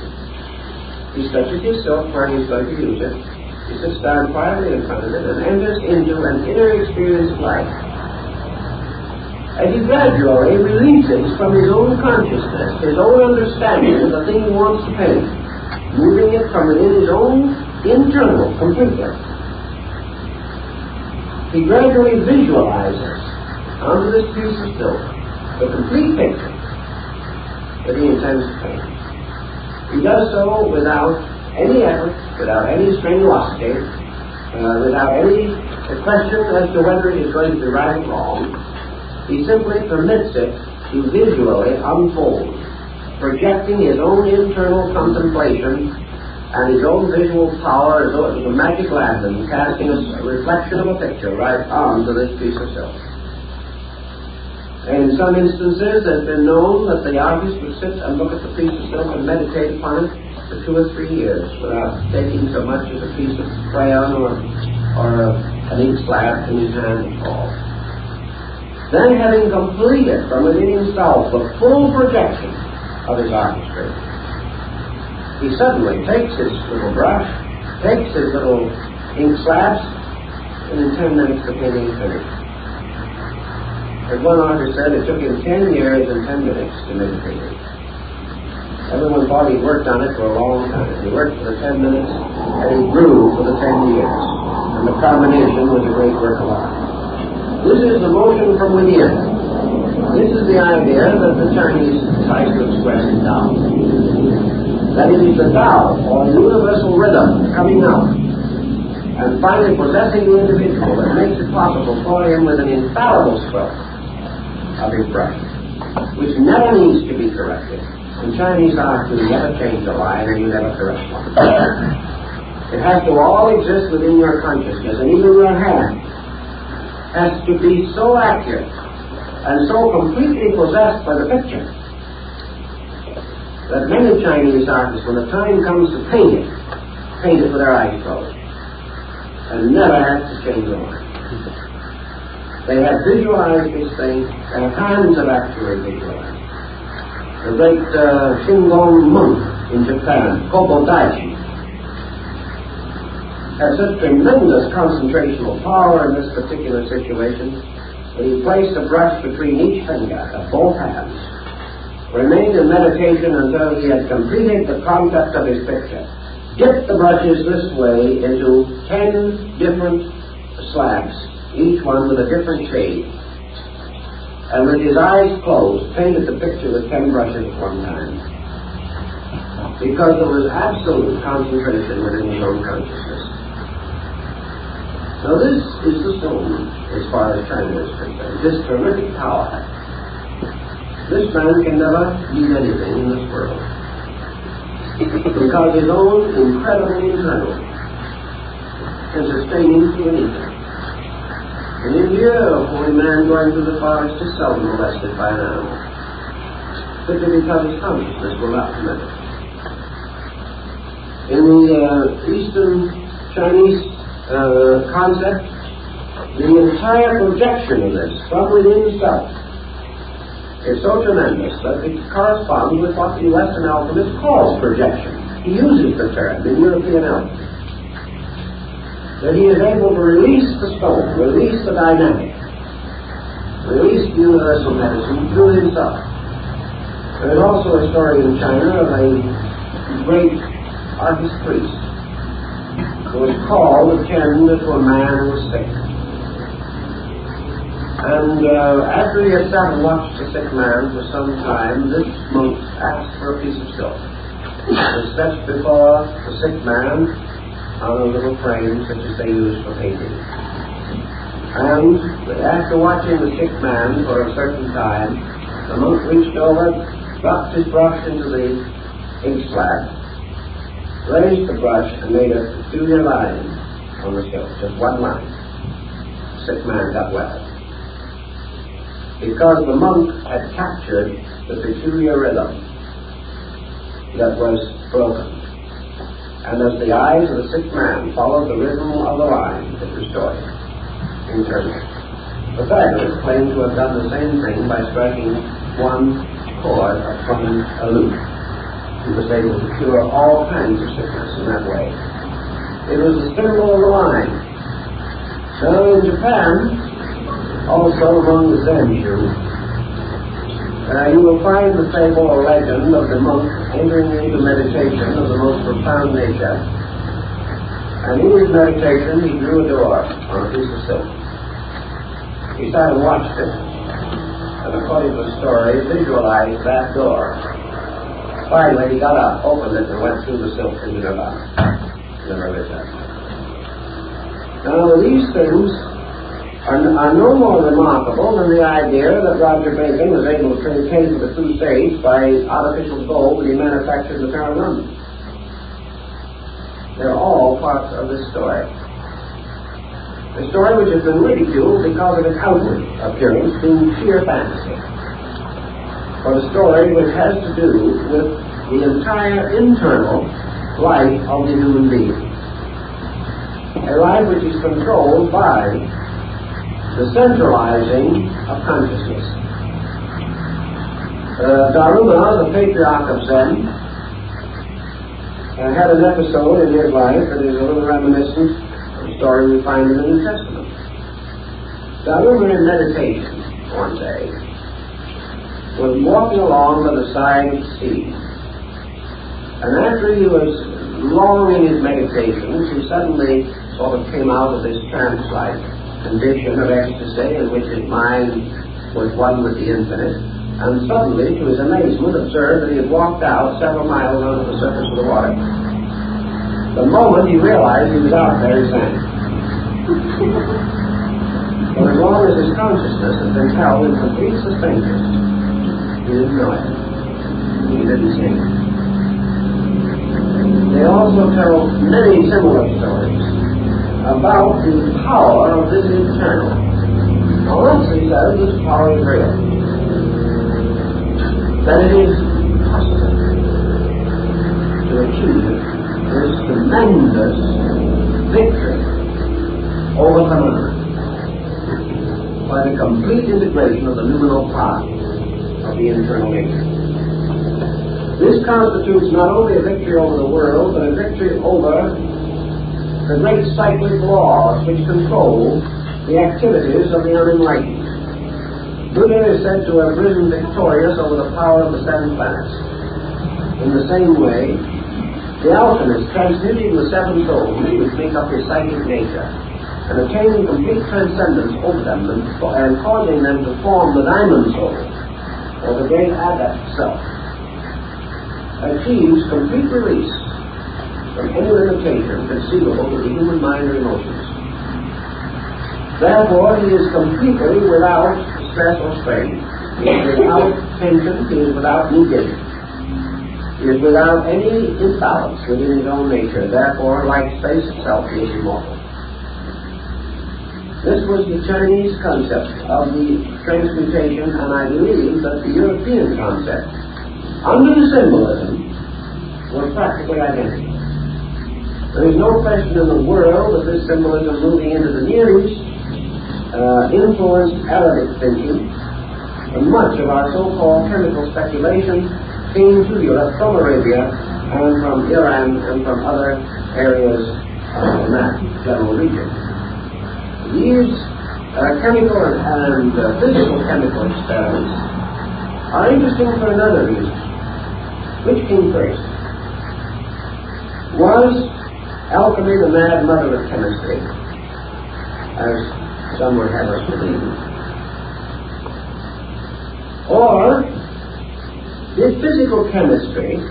Speaker 2: He stretches his silk where he is going to use it. He sits down quietly in front of it and enters into an inner experience of life. As he gradually releases from his own consciousness, his own understanding of the thing he wants to paint, moving it from within his own internal completely, he gradually visualizes onto this piece of silk the complete picture that he intends to paint. He does so without any effort, without any strenuosity, without any question as to whether it is going to be right or wrong. He simply permits it to visually unfold, projecting his own internal contemplation and his own visual power as though it was a magic lantern, casting a reflection of a picture right onto this piece of silk. And in some instances, it has been known that the artist would sit and look at the piece of silk and meditate upon it for 2 or 3 years without taking so much as a piece of crayon or an ink slab in his hand at all. Then, having completed from within himself the full projection of his artistry, he suddenly takes his little brush, takes his little ink slabs, and in 10 minutes the painting is finished. As one artist said, it took him 10 years and 10 minutes to make a painting. Everyone thought he worked on it for a long time. He worked for the 10 minutes, and he grew for the 10 years. And the combination was a great work of art. This is the motion from within. This is the idea that the Chinese try to express in Tao. That it is the Tao, or universal rhythm, coming out and finally possessing the individual that makes it possible for him with an infallible stroke of his brush, which never needs to be corrected. In Chinese art, you never change a line and you never correct one. It has to all exist within your consciousness, and even your hand has to be so accurate and so completely possessed by the picture that many Chinese artists, when the time comes to paint it with their eyes closed and never have to change the line. They have visualized this thing, their hands have actually visualized. The great Shingon monk in Japan, Kobo Daichi, had such tremendous concentrational power in this particular situation that he placed a brush between each finger of both hands, remained in meditation until he had completed the concept of his picture, dipped the brushes this way into 10 different slabs, each one with a different shade, and with his eyes closed, painted the picture with 10 brushes at one time, because there was absolute concentration within his own consciousness. Now this is the stone, as far as China is concerned, this terrific power. This man can never need anything in this world, because his own incredible internal can sustain him through anything. In India, a holy man going through the forest is seldom molested by an animal, simply because his consciousness will not permit it. In the Eastern Chinese concept, the entire projection of this from within self is so tremendous that it corresponds with what the Western alchemist calls projection. He uses the term in European alchemy. That he is able to release the stone, release the dynamic, release the universal medicine through himself. There is also a story in China of a great artist priest who was called to tend to a man who was sick. And after he had sat and watched the sick man for some time, this monk asked for a piece of silk. It was set before the sick man on a little frame such as they use for painting. And after watching the sick man for a certain time, the monk reached over, dropped his brush into the ink slab, raised the brush and made a peculiar line on the silk, just one line. The sick man got well, because the monk had captured the peculiar rhythm that was broken. And as the eyes of the sick man followed the rhythm of the line, it restored him internally. Pythagoras claimed to have done the same thing by striking one chord from a lute. He was able to cure all kinds of sickness in that way. It was the symbol of the line. So in Japan, also among the Zen Jews, you will find the fable or legend of the monk entering into meditation of the most profound nature. And in his meditation, he drew a door on a piece of silk. He sat and watched it, and according to the story, visualized that door. Finally, he got up, opened it, and went through the silk into Nirvana. Never returned. Now, these things are no more remarkable than the idea that Roger Bacon was able to pay for the Crusades by artificial gold that he manufactured in the Tower of London. They're all parts of this story. A story which has been ridiculed because of its outward appearance being sheer fantasy. For the story which has to do with the entire internal life of the human being. A life which is controlled by the centralizing of consciousness. Daruma, the patriarch of Zen, had an episode in his life that is a little reminiscent of the story we find in the New Testament. Daruma, in meditation one day, was walking along by the side of the sea. And after he was long in his meditations, he suddenly sort of came out of this trance-like condition of ecstasy in which his mind was one with the infinite, and suddenly, to his amazement, observed that he had walked out several miles under the surface of the water. The moment he realized he was out there, he sank. But as long as his consciousness had been held in complete suspension, he didn't know it. He didn't sink. They also tell many similar stories about the power of this internal. Now, once he says this power is real, that it is possible to achieve this tremendous victory over phenomena by the complete integration of the noumenal part of the internal nature. This constitutes not only a victory over the world, but a victory over the great cyclic laws which control the activities of the unenlightened. Buddha is said to have risen victorious over the power of the 7 planets. In the same way, the alchemist transmuting the 7 souls which make up his psychic nature and attaining complete transcendence over them and causing them to form the diamond soul, or the great adept self, achieves complete release from any limitation conceivable to the human mind or emotions. Therefore, he is completely without stress or strain. He is without tension. He is without negation. He is without any imbalance within his own nature. Therefore, like space itself, he is immortal. This was the Chinese concept of the transmutation, and I believe that the European concept, under the symbolism, was practically identical. There is no question in the world that this symbolism moving into the Near East influenced Arabic thinking, and much of our so-called chemical speculation came to Europe from Arabia and from Iran and from other areas in that general region. These chemical and physical chemical experiments are interesting for another reason. Which came first? Was alchemy the mad mother of chemistry, as some would have us believe? Or did physical chemistry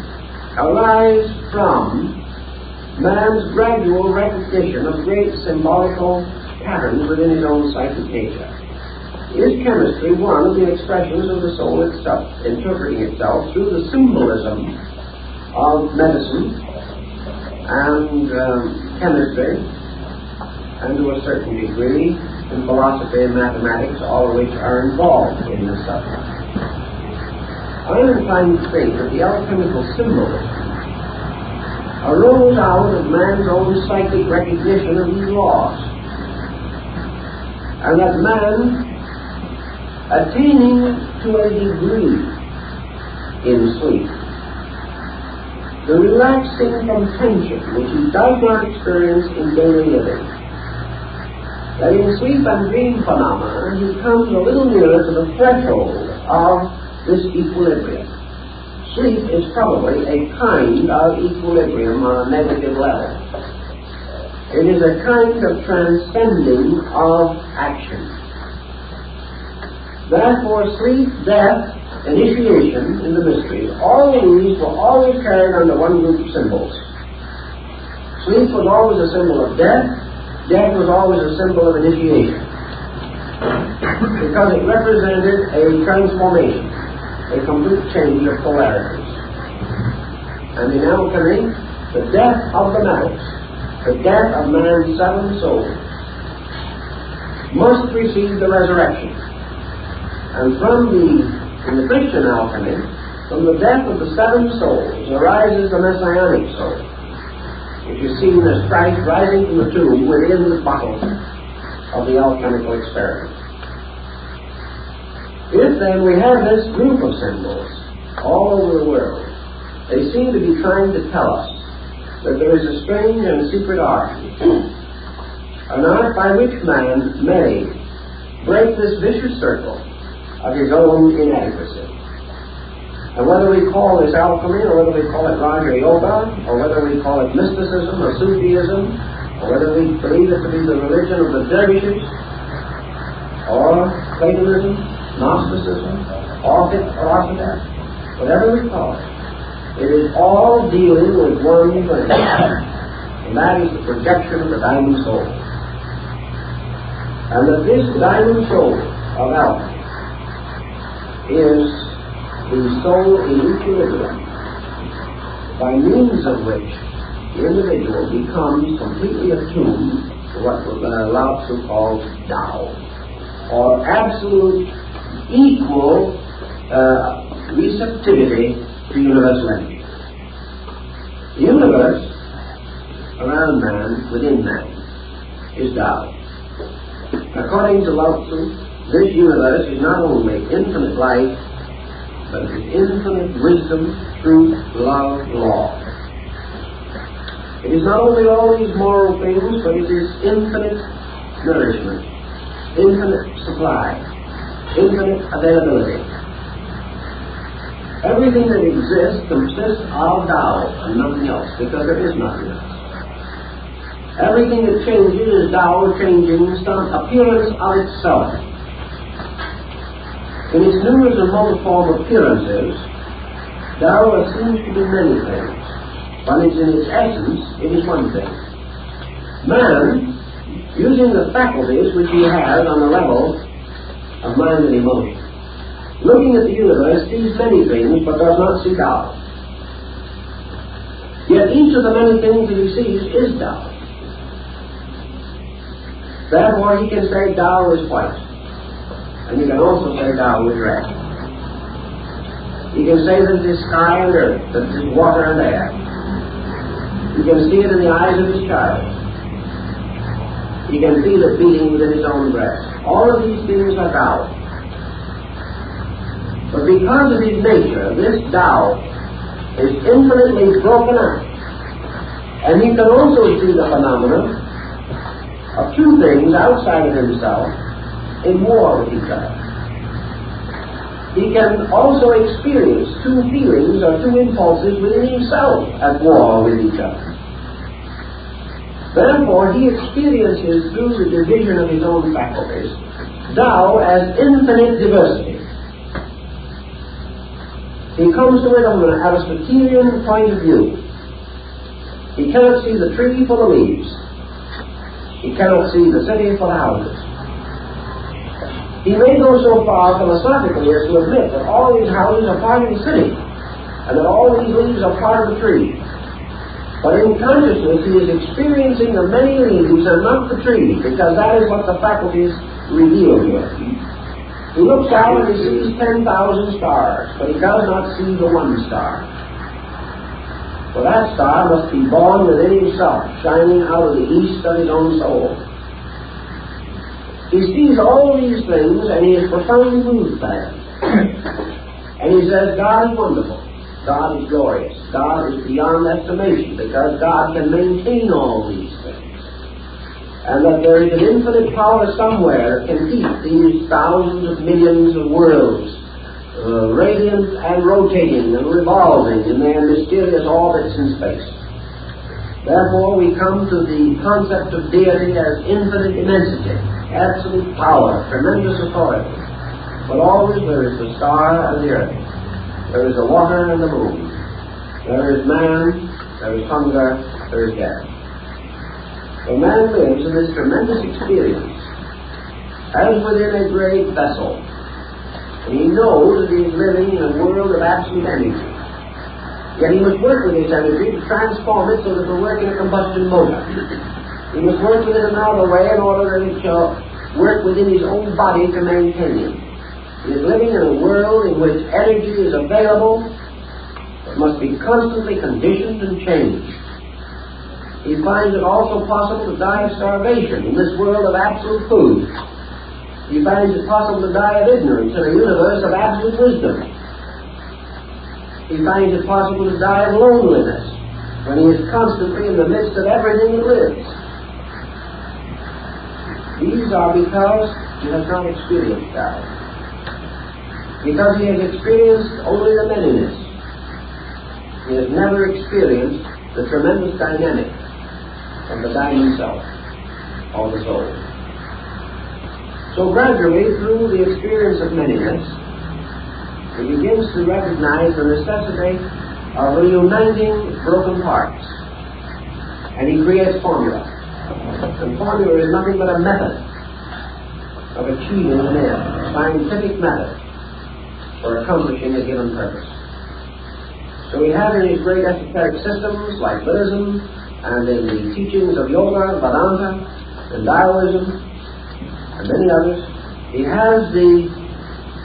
Speaker 2: arise from man's gradual recognition of great symbolical patterns within his own psychic nature? Is chemistry one of the expressions of the soul itself, interpreting itself through the symbolism of medicine and chemistry, and to a certain degree in philosophy and mathematics, all of which are involved in this subject? I am inclined to think that the alchemical symbolism arose out of man's own psychic recognition of these laws, and that man, attaining to a degree in sleep the relaxing from tension which he does not experience in daily living, that in sleep and dream phenomena he comes a little nearer to the threshold of this equilibrium. Sleep is probably a kind of equilibrium on a negative level. It is a kind of transcending of action. Therefore, sleep, death, initiation in the mysteries, all of these were always carried under one group of symbols. Sleep was always a symbol of death. Death was always a symbol of initiation, because it represented a transformation, a complete change of polarities. And in alchemy, the death of the metals, the death of man's 7 souls, must precede the resurrection. And in the Christian alchemy, From the death of the seven souls arises the messianic soul, which is seen as Christ rising from the tomb within the bottle of the alchemical experiment. If then we have this group of symbols all over the world, they seem to be trying to tell us that there is a strange and secret art, an art by which man may break this vicious circle of his own inadequacy. And whether we call this alchemy, or whether we call it Raja Yoga, or whether we call it mysticism or Sufism, or whether we believe it to be the religion of the dervishes, or Platonism, Gnosticism, or philosophy, whatever we call it, it is all dealing with one thing, and that is the projection of the diamond soul. And that this diamond soul of alchemy is the soul in equilibrium, by means of which the individual becomes completely attuned to what Lao Tzu calls Tao, or absolute equal receptivity to universal energy. The universe around man, within man, is Tao. According to Lao Tzu, this universe is not only infinite life, but it is infinite wisdom, truth, love, law. It is not only all these moral things, but it is infinite nourishment, infinite supply, infinite availability. Everything that exists consists of Tao and nothing else, because there is nothing else. Everything that changes is Tao changing some appearance of itself. In its numerous and multiform appearances, Tao seems to be many things, but in its essence, it is one thing. Man, using the faculties which he has on the level of mind and emotion, looking at the universe, sees many things, but does not see Tao. Yet each of the many things that he sees is Tao. Therefore, he can say Tao is white. And you can also say Tao is red. You can say that it is sky and earth, that it is water and air. You can see it in the eyes of his child. You can feel it beating within his own breast. All of these things are Tao. But because of his nature, this Tao is infinitely broken up. And he can also see the phenomena of two things outside of himself in war with each other. He can also experience two feelings or two impulses within himself at war with each other. Therefore, he experiences through the division of his own faculties Tao as infinite diversity. He comes to it from an Aristotelian point of view. He cannot see the tree for the leaves. He cannot see the city for the houses. He may go so far philosophically as to admit that all these houses are part of the city, and that all these leaves are part of the tree. But in consciousness, he is experiencing the many leaves and not the tree, because that is what the faculties reveal to him. He looks out and he sees 10,000 stars, but he does not see the one star. For that star must be born within himself, shining out of the east of his own soul. He sees all these things and he is profoundly moved by them. And he says, God is wonderful. God is glorious. God is beyond estimation, because God can maintain all these things. And that there is an infinite power somewhere that can keep these thousands of millions of worlds radiant and rotating and revolving in their mysterious orbits in space. Therefore, we come to the concept of deity as infinite immensity, absolute power, tremendous authority. But always there is the star and the earth. There is the water and the moon. There is man, there is hunger, there is death. So man lives in this tremendous experience as within a great vessel. And he knows that he is living in a world of absolute energy. Yet he must work with his energy to transform it so that it will work in a combustion motor. He must work with it another way in order that it shall work within his own body to maintain him. He is living in a world in which energy is available but must be constantly conditioned and changed. He finds it also possible to die of starvation in this world of absolute food. He finds it possible to die of ignorance in a universe of absolute wisdom. He finds it possible to die of loneliness when he is constantly in the midst of everything that lives. These are because he has not experienced God. Because he has experienced only the manyness. He has never experienced the tremendous dynamic of the diamond self, or the soul. So gradually, through the experience of manyness, he begins to recognize the necessity of reuniting broken parts. And he creates formula. And formula is nothing but a method of achieving an end, a scientific method for accomplishing a given purpose. So we have in his great esoteric systems like Buddhism, and in the teachings of Yoga, Vedanta, and Taoism, and many others, he has the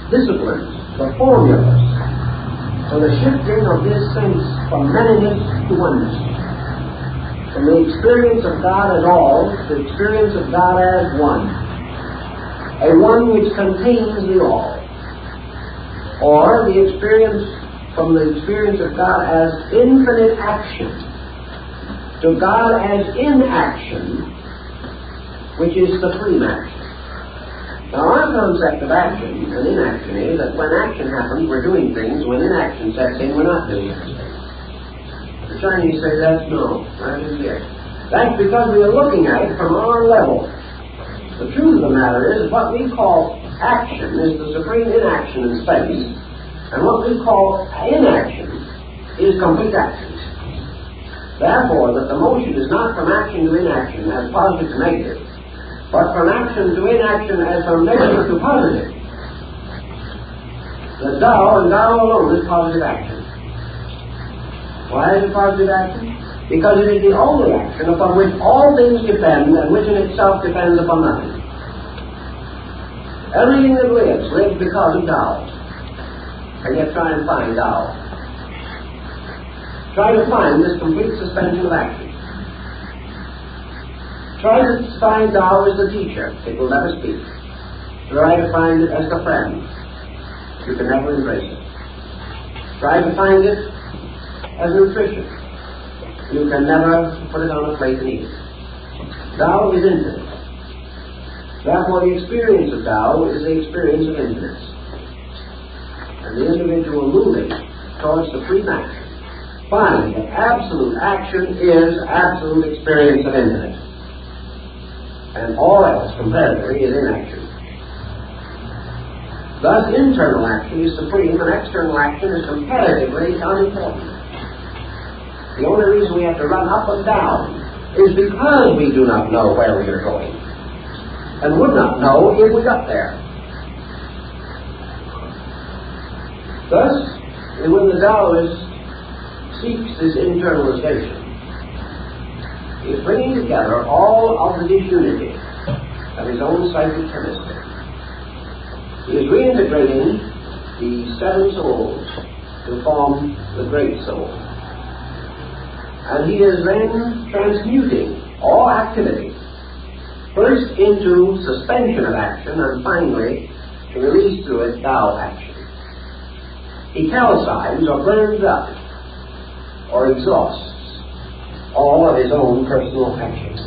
Speaker 2: disciplines, the formulas, for the shifting of this sense from manyness to oneness. From the experience of God as all to the experience of God as one. A one which contains the all. Or the experience from the experience of God as infinite action to God as inaction, which is supreme action. Now our concept of action and inaction is that when action happens, we're doing things. When inaction sets in, we're not doing anything. The Chinese say that's no, that is it. That's because we are looking at it from our level. The truth of the matter is what we call action is the supreme inaction in space, and what we call inaction is complete action. Therefore, that the motion is not from action to inaction as positive to negative, but from action to inaction as from negative to positive. The Tao and Tao alone is positive action. Why is it positive action? Because it is the only action upon which all things depend and which in itself depends upon nothing. Everything that lives because of Tao. And yet try and find Tao. Try to find this complete suspension of action. Try to find Tao as the teacher. It will never speak. Try to find it as the friend. You can never embrace it. Try to find it as nutrition. You can never put it on a plate and eat it. Tao is infinite. Therefore, the experience of Tao is the experience of infinite. And the individual moving towards supreme action, find that absolute action is absolute experience of infinite. And all else, comparatively, is inaction. Thus, internal action is supreme and external action is comparatively unimportant. The only reason we have to run up and down is because we do not know where we are going, and would not know if we got there. Thus, when the Taoist seeks this internalization, he is bringing together all of the disunity of his own psychic chemistry. He is reintegrating the seven souls to form the great soul. And he is then transmuting all activity, first into suspension of action, and finally to release through it Tao action. He calcines or burns up or exhausts all of his own personal actions.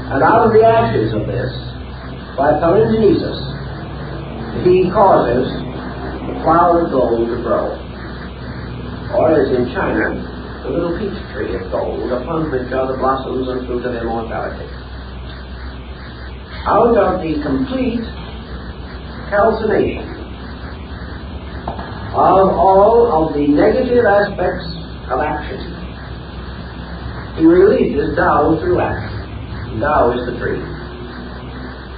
Speaker 2: And out of the ashes of this, by palingenesis, he causes the flower of gold to grow. Or as in China, the little peach tree of gold upon which are the blossoms and fruit of immortality. Out of the complete calcination of all of the negative aspects of action, he releases Tao through action. Tao is the tree.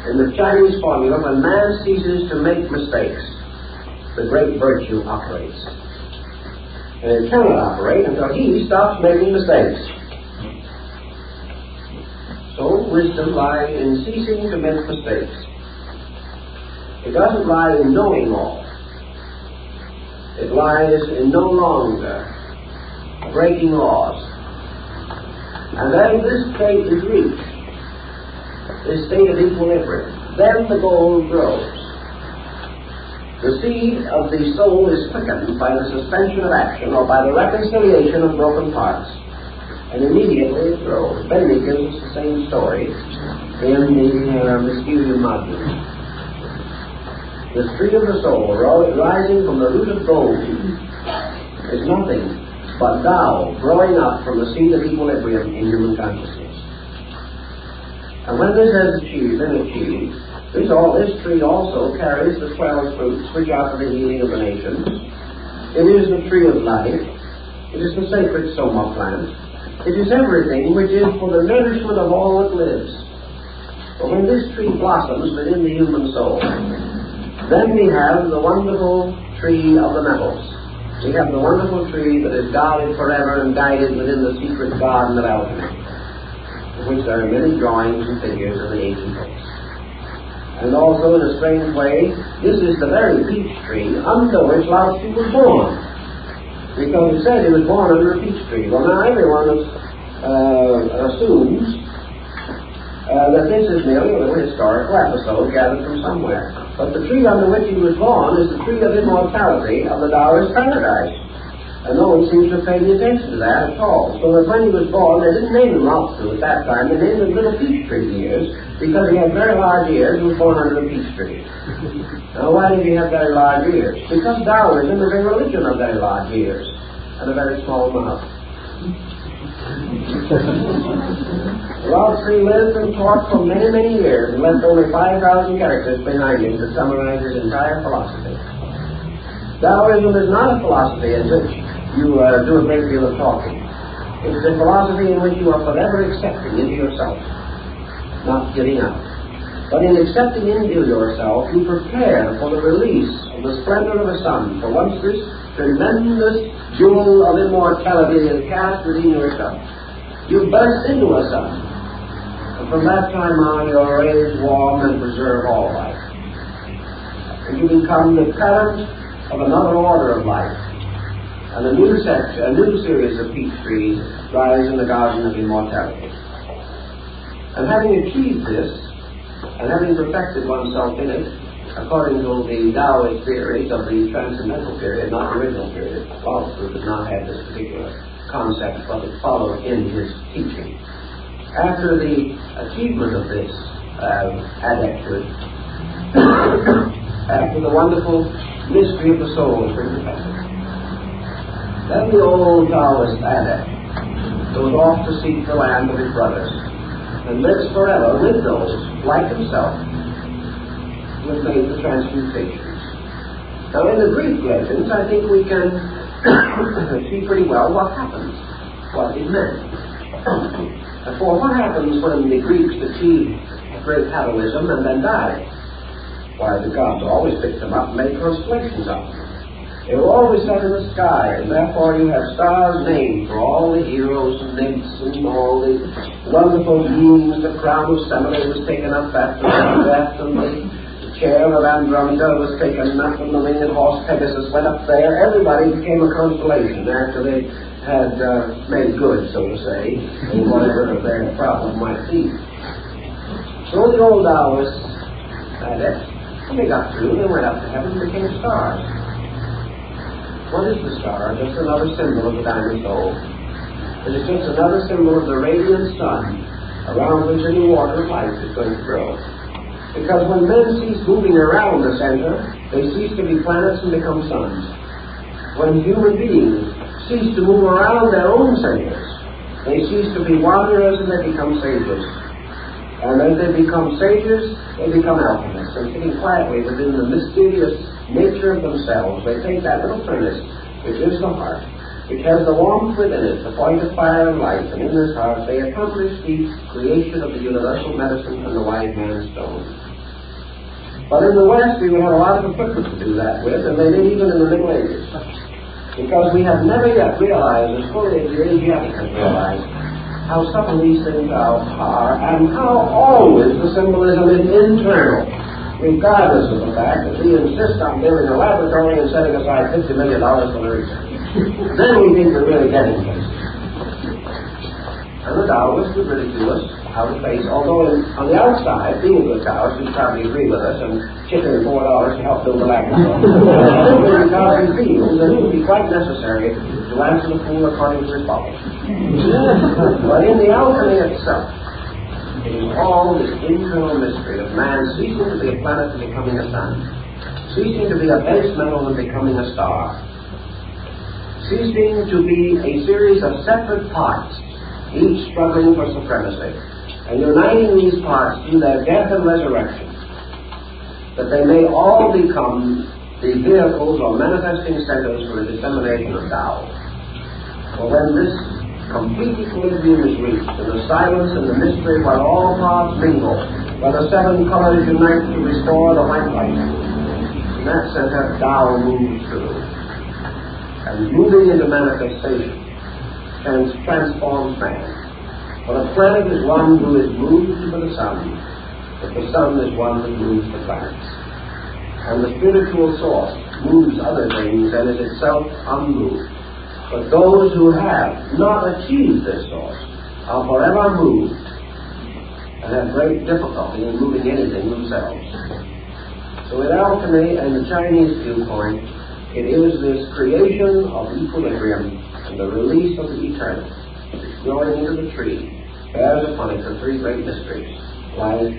Speaker 2: In the Chinese formula, when man ceases to make mistakes, the great virtue operates. And it cannot operate until he stops making mistakes. So wisdom lies in ceasing to make mistakes. It doesn't lie in knowing all. It lies in no longer breaking laws. And then this state is reached, this state of equilibrium. Then the gold grows. The seed of the soul is quickened by the suspension of action or by the reconciliation of broken parts. And immediately it grows. Bentley gives us the same story in the Mysterium Magnum. The tree of the soul rising from the root of gold is nothing but Tao growing up from the seed of equilibrium in human consciousness. And when this has been achieved, this tree also carries the 12 fruits which are for the healing of the nations. It is the tree of life. It is the sacred soma plant. It is everything which is for the nourishment of all that lives. But when this tree blossoms within the human soul, then we have the wonderful tree of the metals. We have the wonderful tree that is guarded forever and guided within the secret garden of alchemy, of which there are many drawings and figures in the ancient books. And also, in a strange way, this is the very peach tree under which Lao Tzu was born. Because he said he was born under a peach tree. Well, now everyone assumes that this is merely a little historical episode gathered from somewhere. But the tree under which he was born is the tree of immortality of the Taoist paradise. And no one seems to have paid any attention to that at all. So that when he was born, they didn't name him Lao Tzu at that time. They named him Little Peach Tree ears, because he had very large ears and was born under a peach tree. Now, why did he have very large ears? Because Taoism is a religion of very large ears and a very small mouth. Lao Tzu lived and taught for many, many years and left only 5,000 characters behind him to summarize his entire philosophy. Taoism is not a philosophy in which you do a great deal of talking. It is a philosophy in which you are forever accepting into yourself, not giving out. But in accepting into yourself, you prepare for the release of the splendor of the sun. For once this tremendous jewel of immortality is cast within yourself, you burst into a sun. And from that time on, you are raised, warm, and preserve all life. And you become the parent of another order of life. And a new series of peach trees rise in the garden of immortality. And having achieved this, and having perfected oneself in it, according to the Taoist theories of the transcendental period, not the original period, Lao Tzu did not have this particular concept, but it followed in his teaching. After the achievement of this adepthood, after the wonderful mystery of the soul has been perfected, then the old Taoist adept goes off to seek the land of his brothers and lives forever with those, like himself, who have made the transmutations. Now, in the Greek legends, I think we can see pretty well what happens, what it meant. For what happens when the Greeks achieved great heroism and then died? Why, the gods always picked them up and made constellations of them. They were always set in the sky, and therefore you have stars named for all the heroes and nymphs and all the wonderful beings. The crown of Semele was taken up after their death, and the chair of Andromeda was taken up, and the winged horse Pegasus went up there. Everybody became a constellation after they had made good, so to say, in whatever their problem might be. So the old Taoists when they got through, they went up to heaven and became stars. What is the star? Just another symbol of the diamond soul. It is just another symbol of the radiant sun around which a new order of life is going to grow. Because when men cease moving around the center, they cease to be planets and become suns. When human beings cease to move around their own centers, they cease to be wanderers and they become sages. And as they become sages, they become alchemists. And sitting quietly within the mysterious nature of themselves, they take that little furnace, which is the heart, which has the warmth within it, the point of fire and life, and in this heart they accomplish the creation of the universal medicine and the wise man's stone. But in the West, we would have a lot of equipment to do that with, and they did even in the Middle Ages. Because we have never yet realized, as fully as the Asiatic has realized, how subtle these things are, and how always the symbolism is internal. regardless of the fact that we insist on building a laboratory and setting aside $50 million for the research. Then we think we're really getting places. And the Taoists would ridicule us out of face, although on the outside, being a good Taoist, he'd probably agree with us and chip in $4 to help build the laboratory. Because he feels that it would be quite necessary to answer the fool according to his policy. But in the alchemy itself, it is all this internal mystery of man ceasing to be a planet and becoming a sun, ceasing to be a base metal and becoming a star, ceasing to be a series of separate parts, each struggling for supremacy, and uniting these parts through their death and resurrection, that they may all become the vehicles or manifesting centers for the dissemination of Tao. For when this complete equilibrium is reached, in the silence and the mystery where all parts mingle, where the seven colors unite to restore the white light, in that center Tao moves through, and moving into manifestation, transforms man. For the planet is one who is moved by the sun, but the sun is one that moves the planets. And the spiritual source moves other things and is itself unmoved. But those who have not achieved this source are forever moved and have great difficulty in moving anything themselves. So in alchemy and the Chinese viewpoint, it is this creation of equilibrium and the release of the eternal, growing into the tree, bears upon it the three great mysteries: life,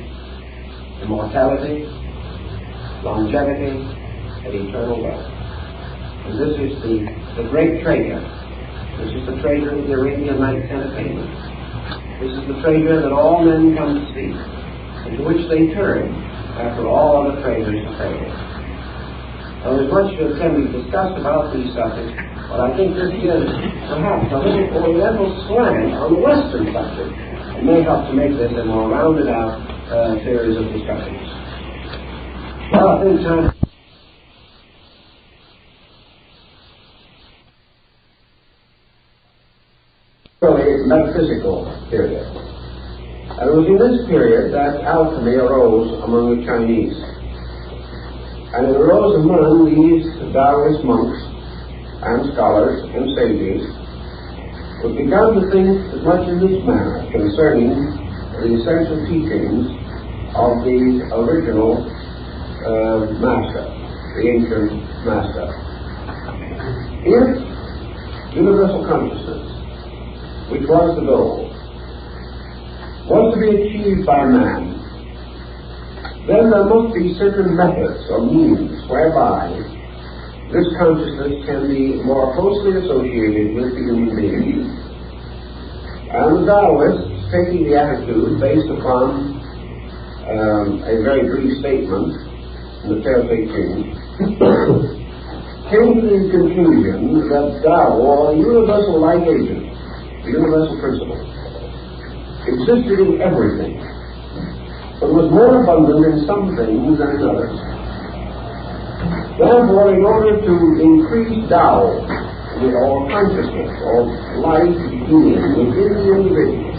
Speaker 2: immortality, longevity, and eternal wealth. And this is the great treasure. This is the treasure of the Arabian Nights Entertainment. This is the treasure that all men come to see, and to which they turn after all other treasures have failed. Now, there's much that can be discussed about these subjects, but I think this gives perhaps a little oriental slant on the Western subject. It may help to make this a more rounded out series of discussions. Well, I think time. Really metaphysical period. And it was in this period that alchemy arose among the Chinese. And it arose among these Taoist monks and scholars and sages who began to think as much in this manner concerning the essential teachings of the original master, the ancient master. If universal consciousness, which was the goal, was to be achieved by man, then there must be certain methods or means whereby this consciousness can be more closely associated with the human being. And the Taoists, taking the attitude based upon a very brief statement in the Tao Te Ching, came to the conclusion that Tao, or the universal life agent, the universal principle, existed in everything, but was more abundant in some things than in others. Therefore, in order to increase Tao, or consciousness, or life being within the individual,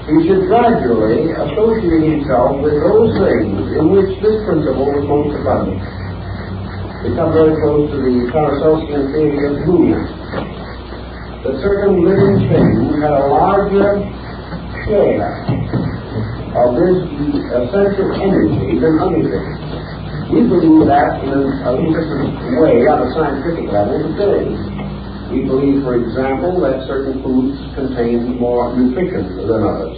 Speaker 2: he should gradually associate himself with those things in which this principle was most abundant. We come very close to the Paracelsian theory of union, that certain living things had a larger share of this essential energy than other things. We believe that in a different way on a scientific level today. We believe, for example, that certain foods contain more nutrition than others.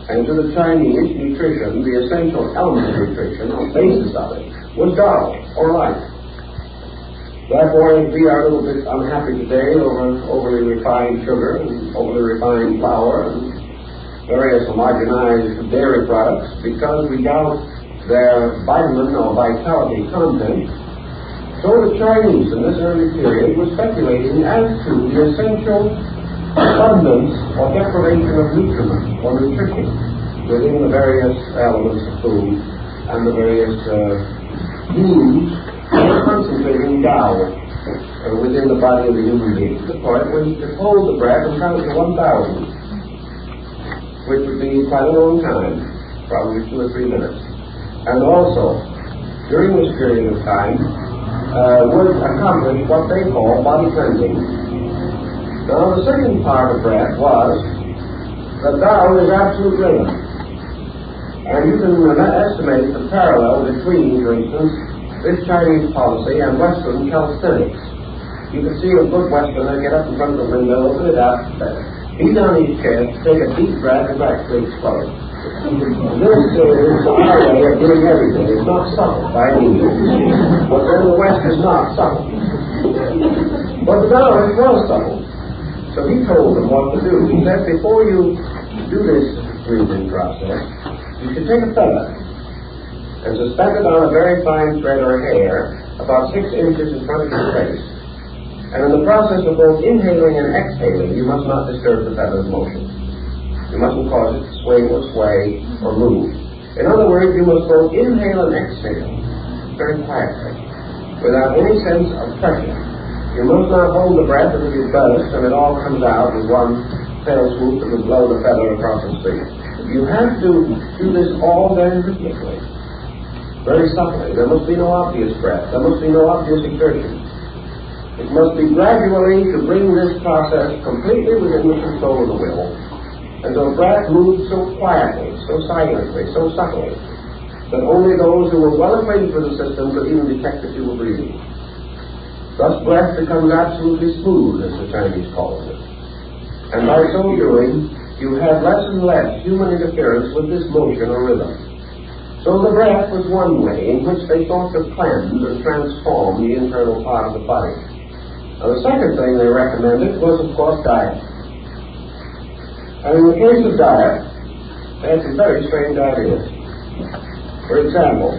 Speaker 2: And to the Chinese, nutrition, the essential element of nutrition, or basis of it, was Tao, or life. Therefore, we are a little bit unhappy today over overly refined sugar and overly refined flour and various homogenized dairy products, because we doubt their vitamin or vitality content. So the Chinese in this early period were speculating as to the essential abundance or deprivation of nutriment or nutrition within the various elements of food and the various means of concentrating Tao within the body of the human being. To the point where you could hold the breath and count to 1,000, which would be quite a long time, probably 2 or 3 minutes.
Speaker 1: and also, during this period of time, would accomplish what they call body cleansing. Now, the second part of breath was that Tao is absolute rhythm. And you can estimate the parallel between, for instance, this Chinese policy and Western calisthenics. You can see a good Westerner get up in front of the window, open it up, beat on his chest, take a deep breath, and practically explode. This is our way of doing everything. It's not subtle by any means. But then the West is not subtle. But the Taoist was subtle. So he told them what to do. He said, before you do this breathing process, you should take a feather and suspend it on a very fine thread or hair about 6 inches in front of your face. And in the process of both inhaling and exhaling, you must not disturb the feather's motion. You mustn't cause it to swing or sway or move. In other words, you must both inhale and exhale very quietly, without any sense of pressure. You must not hold the breath until you burst and it all comes out with one fell swoop that will blow the feather across the street. You have to do this all very rhythmically, very subtly. There must be no obvious breath. There must be no obvious exertion. It must be gradually to bring this process completely within the control of the will, and the breath moves so quietly, so silently, so subtly, that only those who were well acquainted with the system could even detect that you were breathing. Thus breath becomes absolutely smooth, as the Chinese call it. And by so doing, you have less and less human interference with this motion or rhythm. So the breath was one way in which they thought to cleanse and transform the internal part of the body. Now the second thing they recommended was, of course, diet. And in the case of diet, they had some very strange ideas. For example,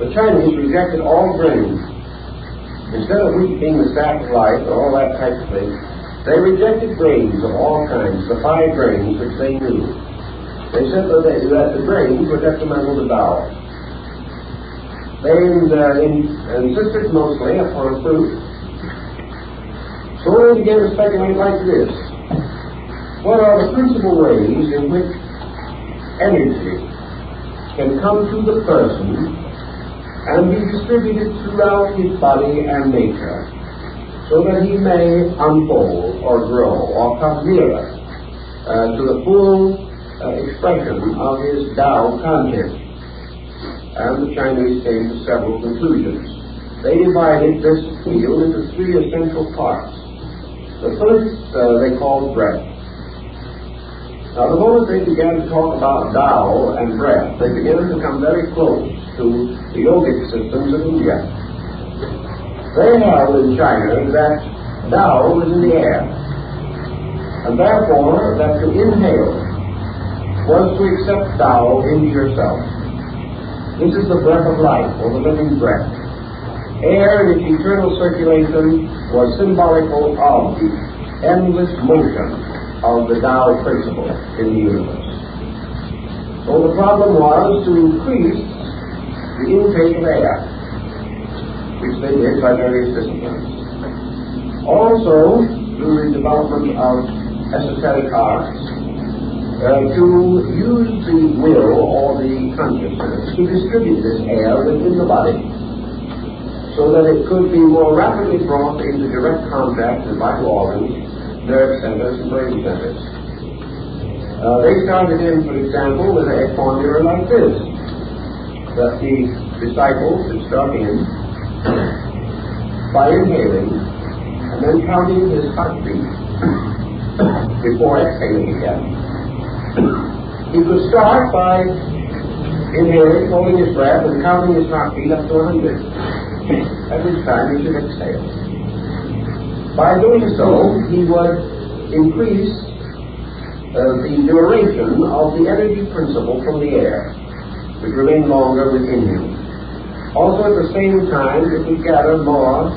Speaker 1: the Chinese rejected all grains. Instead of wheat being the staff of life or all that type of thing, they rejected grains of all kinds, the 5 grains which they knew. They said that the grains were detrimental to Tao. They insisted mostly upon fruit. So they began to speculate like this. What are the principal ways in which energy can come to the person and be distributed throughout his body and nature, so that he may unfold or grow or come nearer to the full expression of his Tao content? And the Chinese came to several conclusions. They divided this field into 3 essential parts. The first they called breath. Now the moment they began to talk about Tao and breath, they began to come very close to the yogic systems of India. They held in China that Tao was in the air, and therefore that to inhale was to accept Tao into yourself. This is the breath of life, or the living breath. Air in its eternal circulation was symbolical of the endless motion of the Tao principle in the universe. So the problem was to increase the intake of air, which they did by various disciplines. Also, through the development of esoteric arts, to use the will or the consciousness to distribute this air within the body, so that it could be more rapidly brought into direct contact with vital organs, nerve centers, and brain centers. They started in, for example, with a formula like this, that the disciple should start in by inhaling and then counting his heartbeat before exhaling again. He could start by inhaling, holding his breath, and counting his heartbeat up to 100. Every time he should exhale. By doing so, he would increase the duration of the energy principle from the air, which remained longer within him. Also, at the same time, it would gather more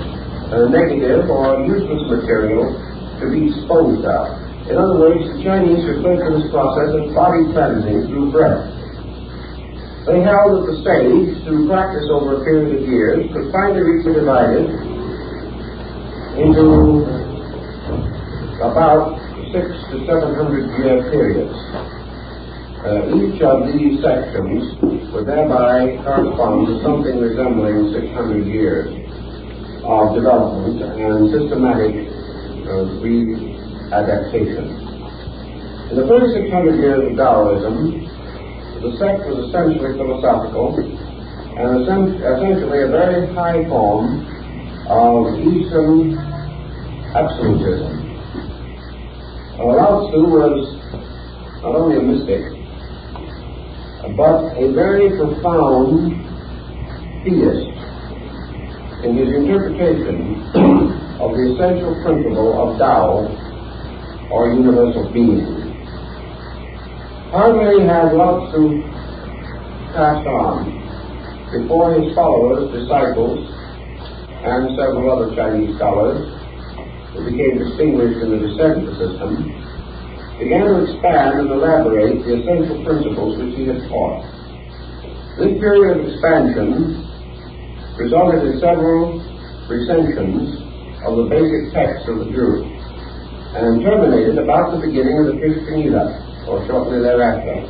Speaker 1: negative or useless material to be disposed of. In other words, the Chinese referred to this process as body cleansing through breath. They held that the sage, through practice over a period of years, could finally be divided into about 600 to 700 year periods. Each of these sections would thereby correspond to something resembling 600 years of development and systematic re-adaptation. In the first 600 years of Taoism, the sect was essentially philosophical and essentially a very high form of Eastern absolutism. Lao Tzu was not only a mystic, but a very profound theist in his interpretation of the essential principle of Tao, or universal being. Hardly had Lao Tzu passed on before his followers, disciples, and several other Chinese scholars who became distinguished in the descent system began to expand and elaborate the essential principles which he had taught. This period of expansion resulted in several recensions of the basic text of the group and terminated about the beginning of the Christian era, or shortly thereafter.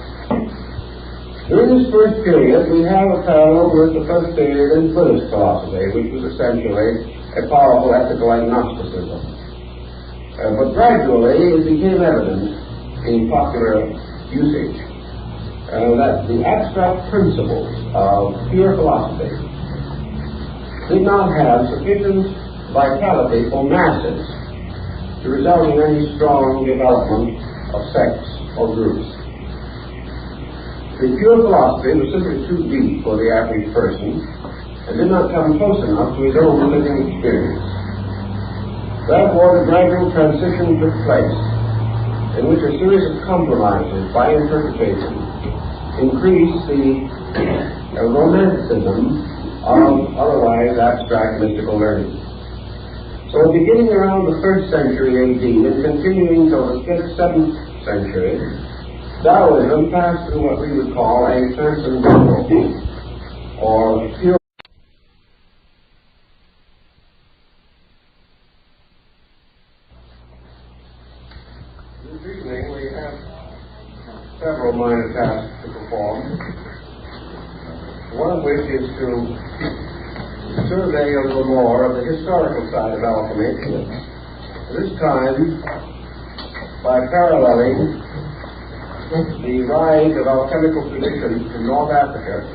Speaker 1: During this first period, we have a parallel with the first period in Buddhist philosophy, which was essentially a powerful ethical agnosticism. But gradually it became evident in popular usage that the abstract principles of pure philosophy did not have sufficient vitality for masses to result in any strong development of sects or groups. The pure philosophy was simply too deep for the average person and did not come close enough to his own living experience. Therefore, the gradual transition took place, in which a series of compromises by interpretation increased the romanticism of otherwise abstract mystical learning. So beginning around the 3rd century AD and continuing till the 7th century, Taoism passed through what we would call a transcendental or pure. This evening we have several minor tasks to perform, one of which is to survey a little more of the historical side of alchemy, this time by paralleling the rise of alchemical tradition in North Africa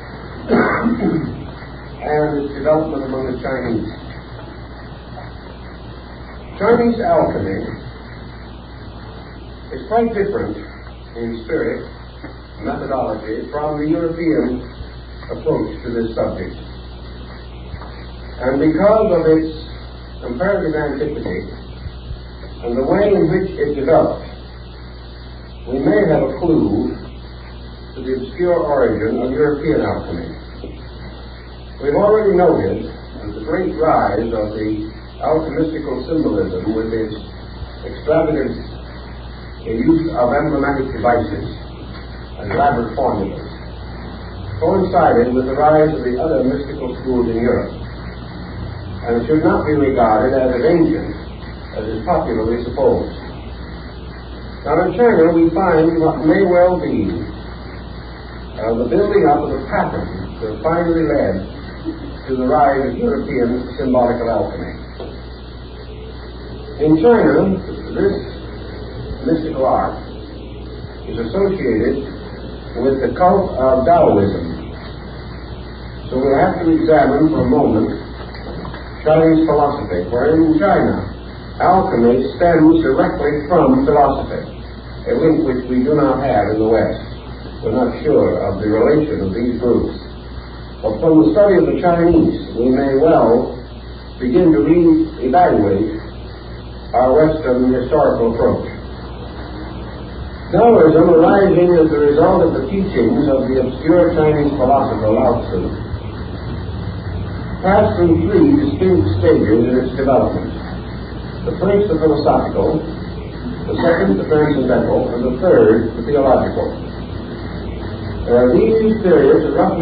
Speaker 1: and its development among the Chinese. Chinese alchemy is quite different in spirit, methodology, from the European approach to this subject. And because of its comparative antiquity and the way in which it developed, we may have a clue to the obscure origin of European alchemy. We've already noted that the great rise of the alchemistical symbolism with its extravagant use of emblematic devices and elaborate formulas coincided with the rise of the other mystical schools in Europe, and it should not be regarded as ancient as is popularly supposed. Now in China we find what may well be the building up of the pattern that finally led to the rise of European symbolical alchemy. In China, this mystical art is associated with the cult of Taoism. So we'll have to examine for a moment Chinese philosophy, for in China, alchemy stems directly from philosophy, a link which we do not have in the West. We're not sure of the relation of these groups. But from the study of the Chinese, we may well begin to re-evaluate our Western historical approach. Taoism, arising as the result of the teachings of the obscure Chinese philosopher Lao Tzu, passed through 3 distinct stages in its development. The first, the philosophical; the second, the transcendental; and the third, the theological. These periods are roughly